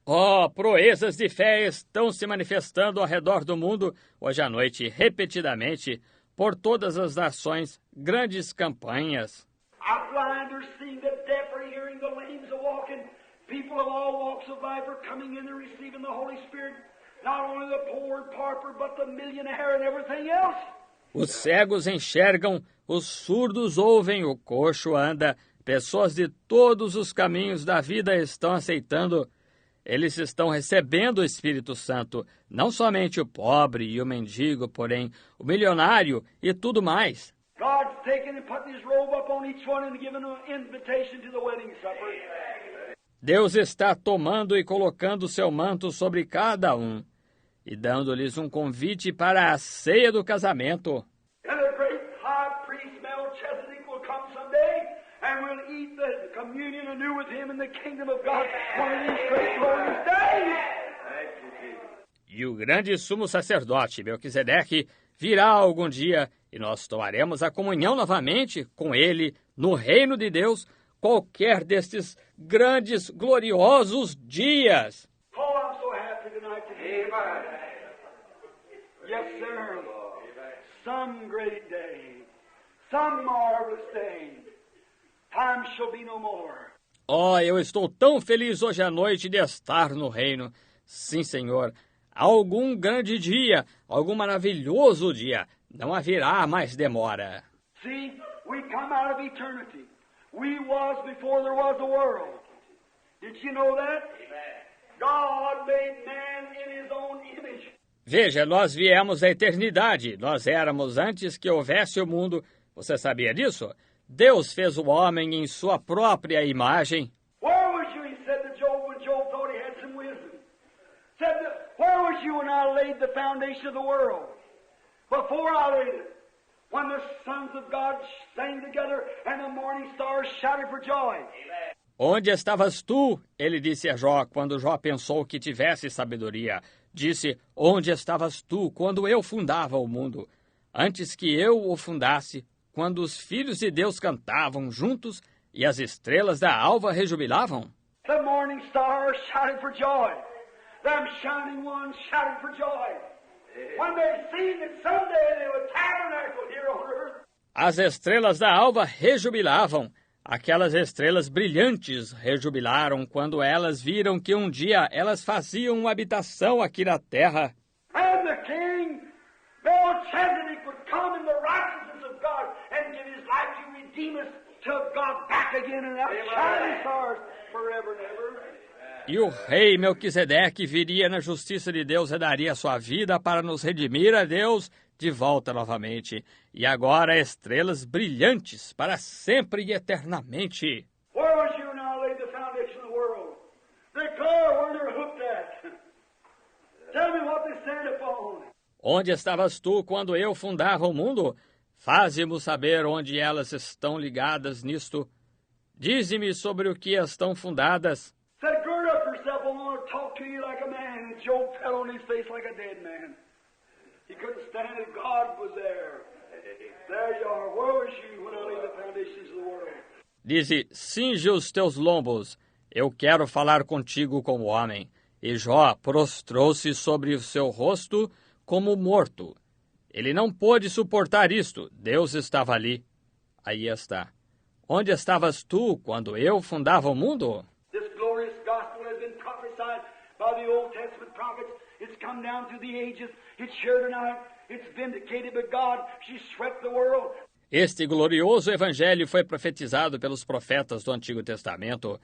Oh, proezas de fé estão se manifestando ao redor do mundo, hoje à noite, repetidamente, por todas as nações, grandes campanhas. Our blind are seeing, the deaf are hearing, the lame are walking. People of all walks of life are coming in and receiving the Holy Spirit. Not only the poor and pauper, but the millionaire and everything else. Os cegos enxergam, os surdos ouvem, o coxo anda. Pessoas de todos os caminhos da vida estão aceitando. Eles estão recebendo o Espírito Santo. Não somente o pobre e o mendigo, porém o milionário e tudo mais. God's taken and put his robe up on each one and given an invitation to the wedding supper. Deus está tomando e colocando seu manto sobre cada um e dando-lhes um convite para a ceia do casamento. And the great high priest Melchizedek will come someday and we'll eat the communion anew with him in the kingdom of God one of these great glorious days. E o grande sumo sacerdote Melquisedeque virá algum dia e nós tomaremos a comunhão novamente com ele no reino de Deus, qualquer destes grandes, gloriosos dias. Oh, I'm so happy tonight to be here. Yes, sir. Some great day, some marvelous day. Time shall be no more. Oh, eu estou tão feliz hoje à noite de estar no reino. Sim, Senhor. Algum grande dia, algum maravilhoso dia. Não haverá mais demora. See, we come out of eternity. We was before there was a world. Did you know that? God made man in his own image. Veja, nós viemos da eternidade. Nós éramos antes que houvesse o mundo. Você sabia disso? Deus fez o homem em sua própria imagem. Where was you, he said to Job, when Job thought he had some wisdom? Said, where was you when I laid the foundation of the world? Before I laid it, when the sons of God sang together and the morning stars shouted for joy. Onde estavas tu? Ele disse a Jó, quando Jó pensou que tivesse sabedoria. Disse, onde estavas tu, quando eu fundava o mundo? Antes que eu o fundasse, quando os filhos de Deus cantavam juntos e as estrelas da alva rejubilavam? The morning stars shouted for joy. Them shining ones shouted for joy. When they seen that someday they would tabernacle here on earth. As estrelas da alva rejubilavam. Aquelas estrelas brilhantes rejubilaram quando elas viram que um dia elas faziam uma habitação aqui na terra. And the king, Melchizedek, would come in the righteousness of God and give his life to redeem us to God back again in that shining stars forever and ever. E o rei Melquisedeque viria na justiça de Deus e daria sua vida para nos redimir a Deus de volta novamente. E agora estrelas brilhantes para sempre e eternamente. Where was you when I laid the foundation of the world? Declare where they're hooked at. Tell me what they stand upon. Onde estavas tu quando eu fundava o mundo? Faze-me saber onde elas estão ligadas nisto. Dize-me sobre o que estão fundadas. Said, gird up yourself, I want to talk to you like a man. And Job fell on his face like a dead man. He couldn't stand it. God was there. There you are. Where was you when I laid the foundations of the world? Dize, cinge os teus lombos. Eu quero falar contigo como homem. E Jó prostrou-se sobre o seu rosto como morto. Ele não pôde suportar isto. Deus estava ali. Aí está. Onde estavas tu quando eu fundava o mundo? This glorious gospel has been prophesied by the Old Testament prophets. It's come down through the ages. It's here tonight. It's vindicated by God. She swept the world. Este glorioso evangelho foi profetizado pelos profetas do Antigo Testamento.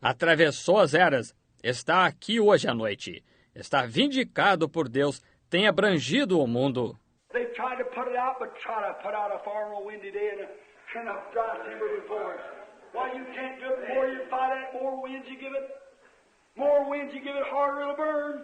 Atravessou as eras. Está aqui hoje à noite. Está vindicado por Deus. Tem abrangido o mundo. They've tried to put it out, but try to put out a far more windy day and a dry timber before it. Why, you can't do it. The more you fight it, more winds you give it. More winds you give it, harder it'll burn.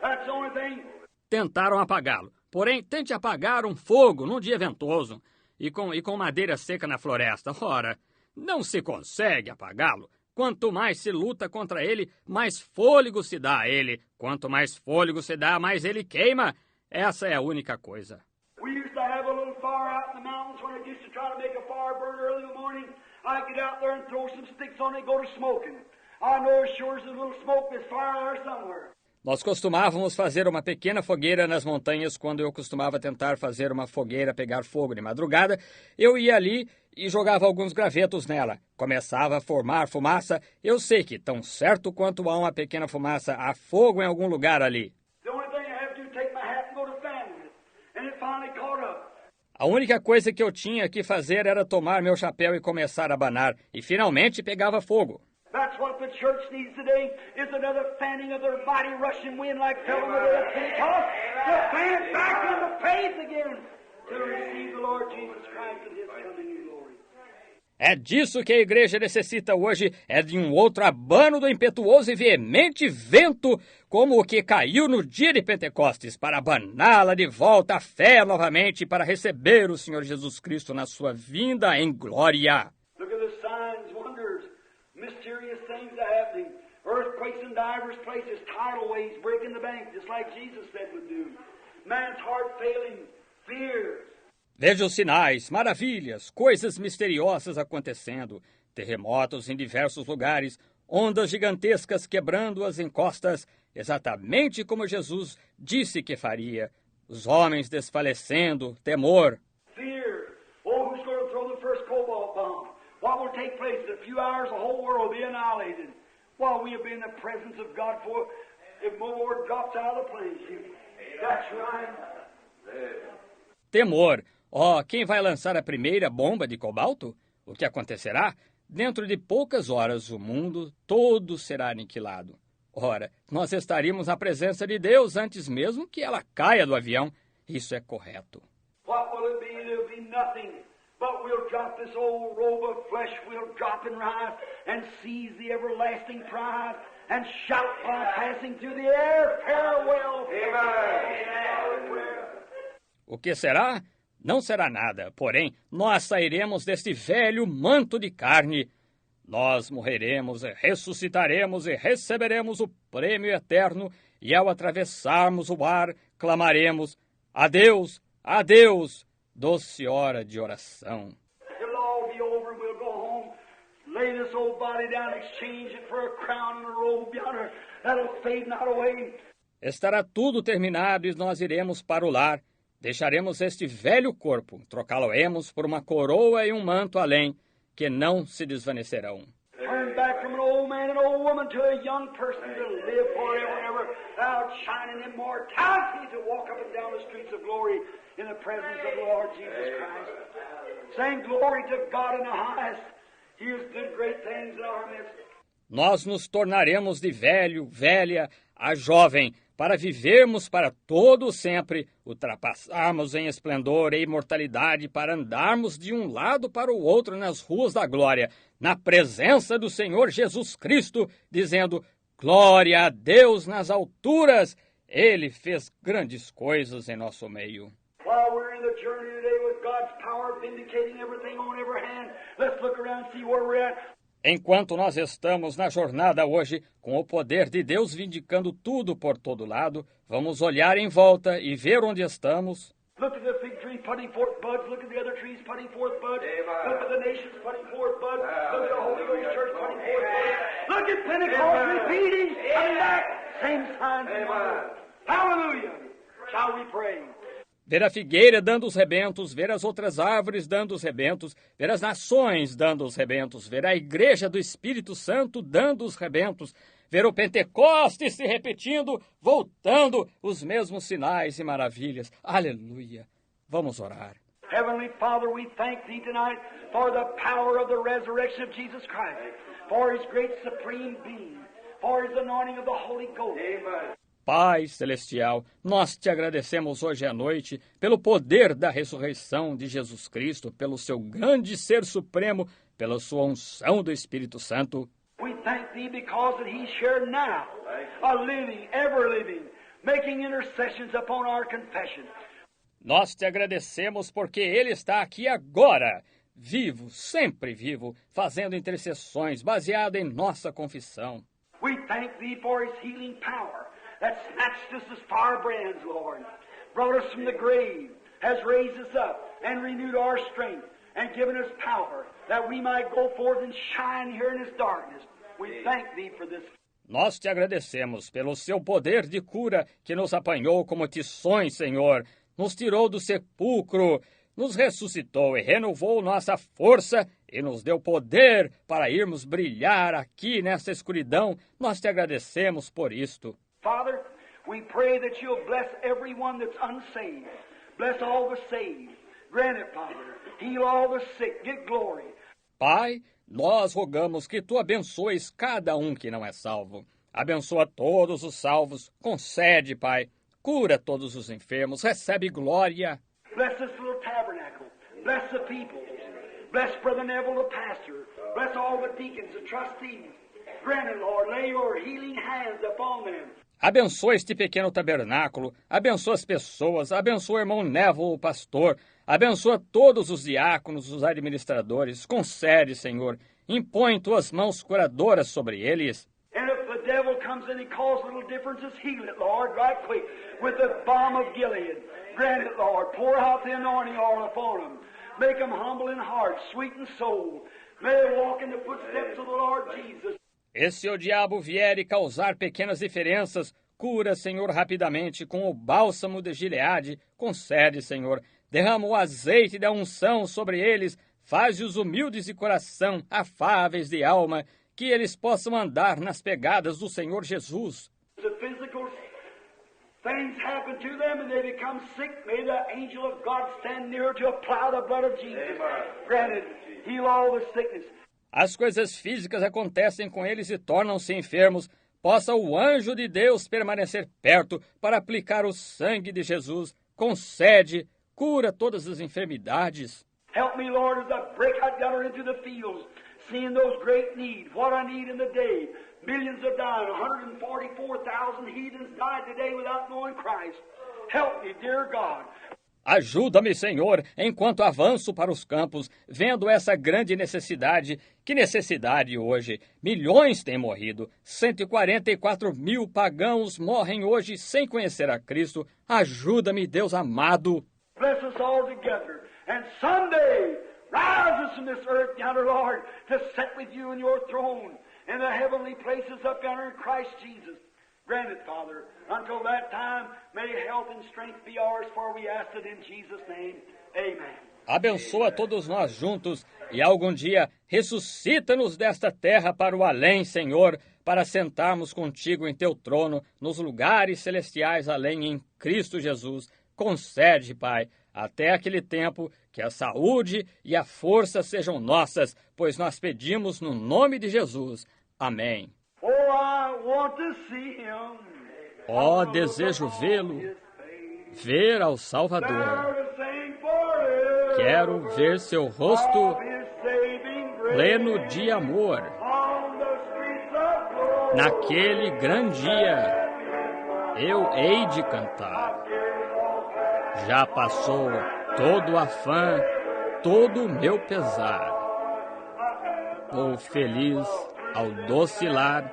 That's the only thing. Tentaram apagá-lo. Porém, tente apagar um fogo num dia ventoso e com madeira seca na floresta. Ora, não se consegue apagá-lo. Quanto mais se luta contra ele, mais fôlego se dá a ele. Quanto mais fôlego se dá, mais ele queima. Essa é a única coisa. We used to have a little fire out in the mountains when I used to try to make a fire burn early in the morning. I'd get out there and throw some sticks on it and go to smoking. I know as sure as there's a little smoke, there's fire there somewhere. Nós costumávamos fazer uma pequena fogueira nas montanhas quando eu costumava tentar fazer uma fogueira pegar fogo de madrugada. Eu ia ali e jogava alguns gravetos nela. Começava a formar fumaça. Eu sei que, tão certo quanto há uma pequena fumaça, há fogo em algum lugar ali. A única coisa que eu tinha que fazer era tomar meu chapéu e começar a abanar. E finalmente pegava fogo. That's what the church needs today, is another fanning of their mighty rushing wind like fell on the day of Pentecost, to fan back into faith again, to receive the Lord Jesus Christ and His coming in glory. É disso que a igreja necessita hoje, é de um outro abano do impetuoso e veemente vento, como o que caiu no dia de Pentecostes, para abaná-la de volta à fé novamente, para receber o Senhor Jesus Cristo na sua vinda em glória. Look at the signs, wonders, mysterious things are happening. Earthquakes in divers places, tidal waves breaking the bank, just like Jesus said would do. Man's heart failing, fears. Veja os sinais, maravilhas, coisas misteriosas acontecendo, terremotos em diversos lugares, ondas gigantescas quebrando as encostas, exatamente como Jesus disse que faria. Os homens desfalecendo, temor. Fear. Oh, who's going to throw the first cobalt bomb? What will take place in a few hours? The whole world will be annihilated. While we will be in the presence of God for if more drops out of the plane. That's right. Temor. Oh, quem vai lançar a primeira bomba de cobalto? O que acontecerá? Dentro de poucas horas o mundo todo será aniquilado. Ora, nós estaríamos na presença de Deus antes mesmo que ela caia do avião. Isso é correto. What will it be? It'll be nothing. But we'll drop this old robe of flesh, we'll drop and rise and seize the everlasting prize and shout while passing through the air, farewell. Amen. O que será? Não será nada, porém, nós sairemos deste velho manto de carne. Nós morreremos e ressuscitaremos e receberemos o prêmio eterno, e ao atravessarmos o ar, clamaremos, adeus, adeus, doce hora de oração. It'll all be over and we'll go home, lay this old body down, exchange it for a crown and a robe yonder, that'll fade not away. Estará tudo terminado e nós iremos para o lar. Deixaremos este velho corpo, trocá-lo-emos por uma coroa e um manto além, que não se desvanecerão. Turn back from an old man and old woman to a young person to live forever and ever, outshining immortality to walk up and down the streets of glory in the presence of the Lord Jesus Christ. Saying glory to God in the highest. He has done great things in our midst. Nós nos tornaremos de velho, velha, a jovem, para vivermos para todo o sempre, ultrapassarmos em esplendor e imortalidade para andarmos de um lado para o outro nas ruas da glória, na presença do Senhor Jesus Cristo, dizendo, glória a Deus nas alturas, Ele fez grandes coisas em nosso meio. While we're in the journey today with God's power vindicating everything on every hand, let's look around and see where we're at. Enquanto nós estamos na jornada hoje, com o poder de Deus vindicando tudo por todo lado, vamos olhar em volta e ver onde estamos. Look at the fig tree putting forth buds. Look at the other trees putting forth buds. Look at the nations putting forth buds. Look at the Holy Ghost Church putting forth buds. Look at Pentecost repeating, coming back, same signs and wonders. Hallelujah! Shall we pray? Ver a figueira dando os rebentos, ver as outras árvores dando os rebentos, ver as nações dando os rebentos, ver a igreja do Espírito Santo dando os rebentos, ver o Pentecostes se repetindo, voltando, os mesmos sinais e maravilhas. Aleluia! Vamos orar. Heavenly Father, we thank Thee tonight for the power of the resurrection of Jesus Christ, for His great supreme being, for His anointing of the Holy Ghost. Amen. Pai Celestial, nós te agradecemos hoje à noite pelo poder da ressurreição de Jesus Cristo, pelo seu grande ser supremo, pela sua unção do Espírito Santo. We thank Thee because that He's here now, a living, ever living, making intercessions upon our confession. Nós te agradecemos porque Ele está aqui agora, vivo, sempre vivo, fazendo intercessões baseado em nossa confissão. We thank Thee for His healing power that snatched us as firebrands, Lord, brought us from the grave, has raised us up and renewed our strength and given us power that we might go forth and shine here in this darkness. We thank Thee for this. Nós te agradecemos pelo seu poder de cura que nos apanhou como tições, Senhor, nos tirou do sepulcro, nos ressuscitou e renovou nossa força e nos deu poder para irmos brilhar aqui nessa escuridão. Nós te agradecemos por isto. Father, we pray that You'll bless everyone that's unsaved. Bless all the saved. Grant it, Father. Heal all the sick. Get glory. Pai, nós rogamos que Tu abençoes cada um que não é salvo. Abençoa todos os salvos. Concede, Pai. Cura todos os enfermos. Recebe glória. Bless this little tabernacle. Bless the people. Bless Brother Neville, the pastor. Bless all the deacons, the trustees. Grant it, Lord. Lay Your healing hands upon them. Abençoa este pequeno tabernáculo. Abençoa as pessoas. Abençoa o irmão Neville, o pastor. Abençoa todos os diáconos, os administradores. Concede, Senhor. Impõe Tuas mãos curadoras sobre eles. And if the devil comes in and causes little differences, heal it, Lord, right quick, with the balm of Gilead. Grant it, Lord. Pour out the anointing oil upon them. Make them humble in heart, sweet in soul. May they walk in the footsteps of the Lord Jesus. E se o diabo vier e causar pequenas diferenças, cura, Senhor, rapidamente com o bálsamo de Gileade. Concede, Senhor. Derrama o azeite da unção sobre eles. Faz-os humildes de coração, afáveis de alma, que eles possam andar nas pegadas do Senhor Jesus. The physical things happen to them and they become sick. May the angel of God stand near to apply the blood of Jesus. Granted, heal all the sickness. As coisas físicas acontecem com eles e tornam-se enfermos. Possa o anjo de Deus permanecer perto para aplicar o sangue de Jesus. Concede, cura todas as enfermidades. Help me, Lord, as I break out yonder into the fields, seeing those great needs, what I need in the day. Millions have died. 144,000 heathens died today without knowing Christ. Help me, dear God. Ajuda-me, Senhor, enquanto avanço para os campos, vendo essa grande necessidade. Que necessidade hoje? Milhões têm morrido. 144 mil pagãos morrem hoje sem conhecer a Cristo. Ajuda-me, Deus amado. Bless us all together. And someday, rise us from this earth yonder, Lord, to sit with You in Your throne in the heavenly places up yonder in Christ Jesus. Grant it, Father. Until that time, may health and strength be ours, for we ask it in Jesus' name. Amen. Abençoa todos nós juntos e algum dia ressuscita-nos desta terra para o além, Senhor, para sentarmos contigo em Teu trono nos lugares celestiais além em Cristo Jesus. Concede, Pai, até aquele tempo que a saúde e a força sejam nossas, pois nós pedimos no nome de Jesus. Amém. Oh, I want to see Him. Ó, desejo vê-lo, ver ao Salvador. There to sing forever Quero ver seu rosto of His saving grace pleno de amor. on the streets of glory. Naquele grande dia eu hei de cantar. Já passou todo o afã, todo o meu pesar. Vou feliz ao docilar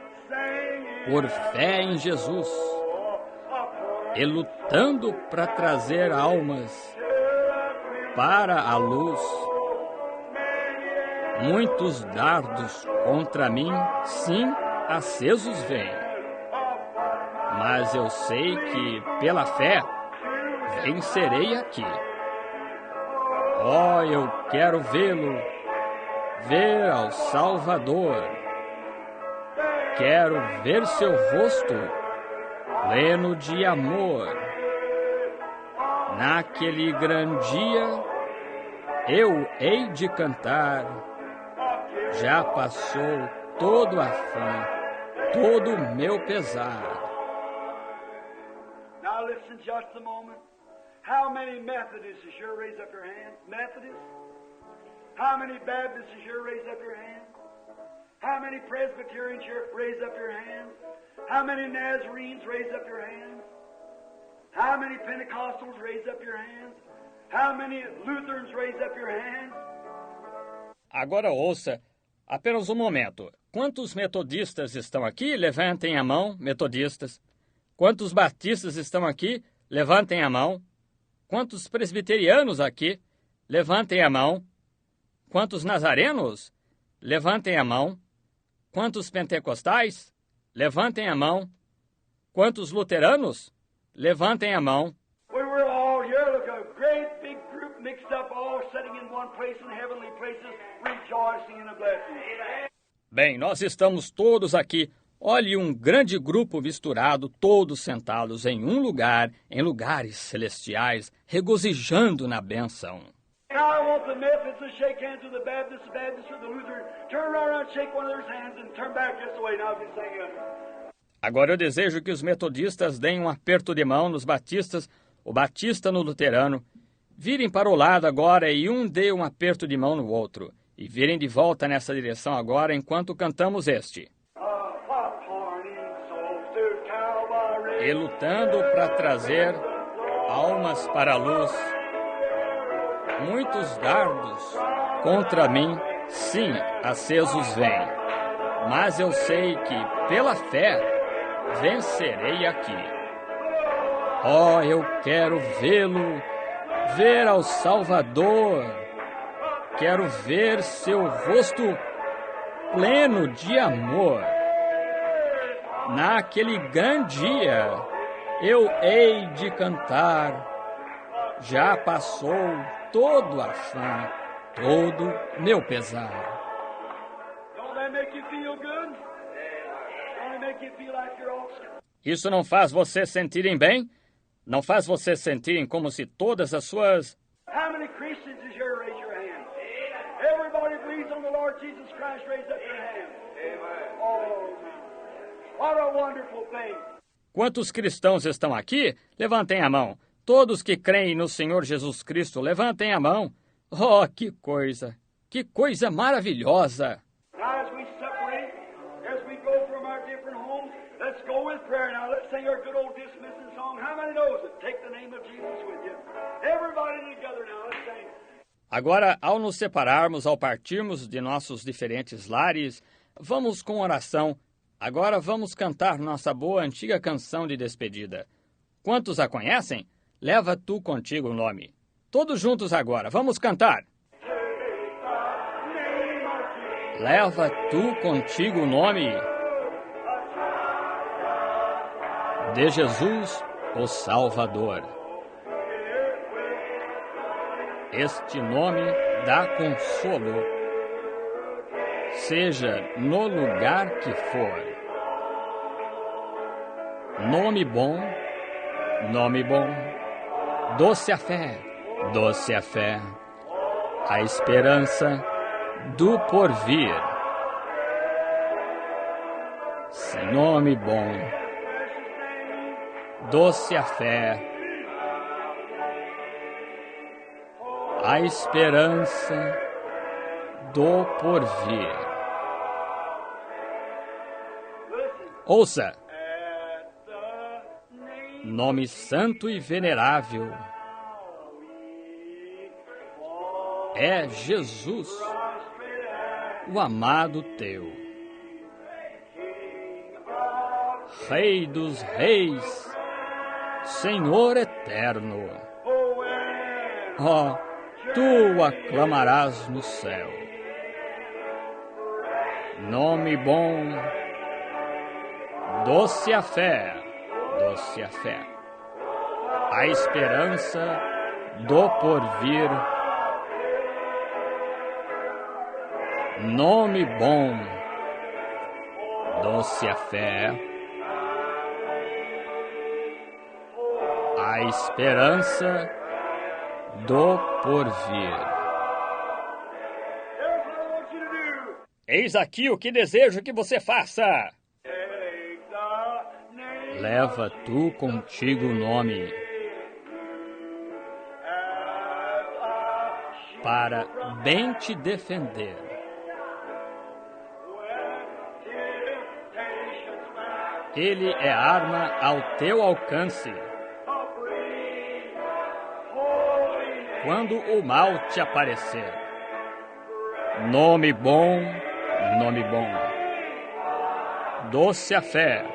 por fé em Jesus e lutando para trazer almas para a luz. Muitos dardos contra mim, sim, acesos vêm, mas eu sei que pela fé vencerei aqui. Oh, eu quero vê-lo, ver ao Salvador. Quero ver seu rosto pleno de amor. Naquele grande dia eu hei de cantar. Já passou todo afã, todo o meu pesar. Now listen just a moment. How many Methodists is here? Raise up your hand. Methodists? How many Baptists is here? Raise up your hand. How many Presbyterians here? Raise up your hand. How many Nazarenes? Raise up your hand. How many Pentecostals? Raise up your hands. How many Lutherans? Raise up your hands. Agora ouça, apenas um momento. Quantos metodistas estão aqui? Levantem a mão, metodistas. Quantos batistas estão aqui? Levantem a mão. Quantos presbiterianos aqui? Levantem a mão. Quantos nazarenos? Levantem a mão. Quantos pentecostais? Levantem a mão. Quantos luteranos? Levantem a mão. We were all here, look, a great big group mixed up, all sitting in one place in heavenly places, rejoicing in the blessing. Bem, nós estamos todos aqui. Olhe, um grande grupo misturado, todos sentados em um lugar, em lugares celestiais, regozijando na bênção. Now I want the Methodists to shake hands with the Baptists, Baptists with the Lutherans. Turn around and shake one of their hands and turn back this way. Now if you sing Agora eu desejo que os metodistas deem um aperto de mão nos batistas, o batista no luterano. Virem para o lado agora e um dê um aperto de mão no outro. E virem de volta nessa direção agora enquanto cantamos este. E lutando para trazer almas para a luz. Muitos dardos contra mim, sim, acesos vêm. Mas eu sei que, pela fé, vencerei aqui. Oh, eu quero vê-lo, ver ao Salvador. Quero ver seu rosto pleno de amor. Naquele grande dia, eu hei de cantar. Já passou todo afã, todo meu pesar. Isso não faz você sentirem bem? Não faz você sentirem como se todas as suas... How many Christians is here? Raise your hand. Everybody believes on the Lord Jesus Christ. Raise up your hand. Amen. Oh, what a wonderful thing. Quantos cristãos estão aqui? Levantem a mão. Todos que creem no Senhor Jesus Cristo, levantem a mão. Oh, que coisa maravilhosa. Now as we separate, as we go from our different homes, let's go with prayer. Now let's sing our good old dismissing song. How many knows it? Take the name of Jesus with you. Everybody together now, let's sing. Agora, ao nos separarmos, ao partirmos de nossos diferentes lares, vamos com oração. Agora vamos cantar nossa boa antiga canção de despedida. Quantos a conhecem? Leva tu contigo o nome. Todos juntos agora, vamos cantar. Leva tu contigo o nome de Jesus, o Salvador. Este nome dá consolo, seja no lugar que for. Nome bom, doce a fé, a esperança do porvir. Nome bom, doce a fé, a esperança do porvir. Ouça, nome santo e venerável é Jesus, o amado teu, Rei dos reis, Senhor eterno. Oh, tu aclamarás no céu. Nome bom, doce a fé, a esperança do porvir. Nome bom, doce a fé, a esperança do porvir. Eis aqui o que desejo que você faça. Leva tu contigo o nome para bem te defender. Ele é arma ao teu alcance. Quando o mal te aparecer, Nome bom, nome bom. Doce a fé,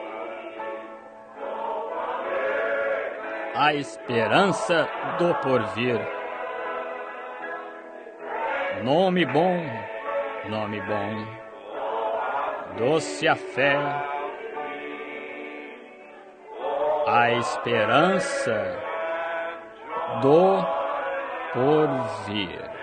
a esperança do porvir. Nome bom, nome bom. Doce a fé, a esperança do porvir.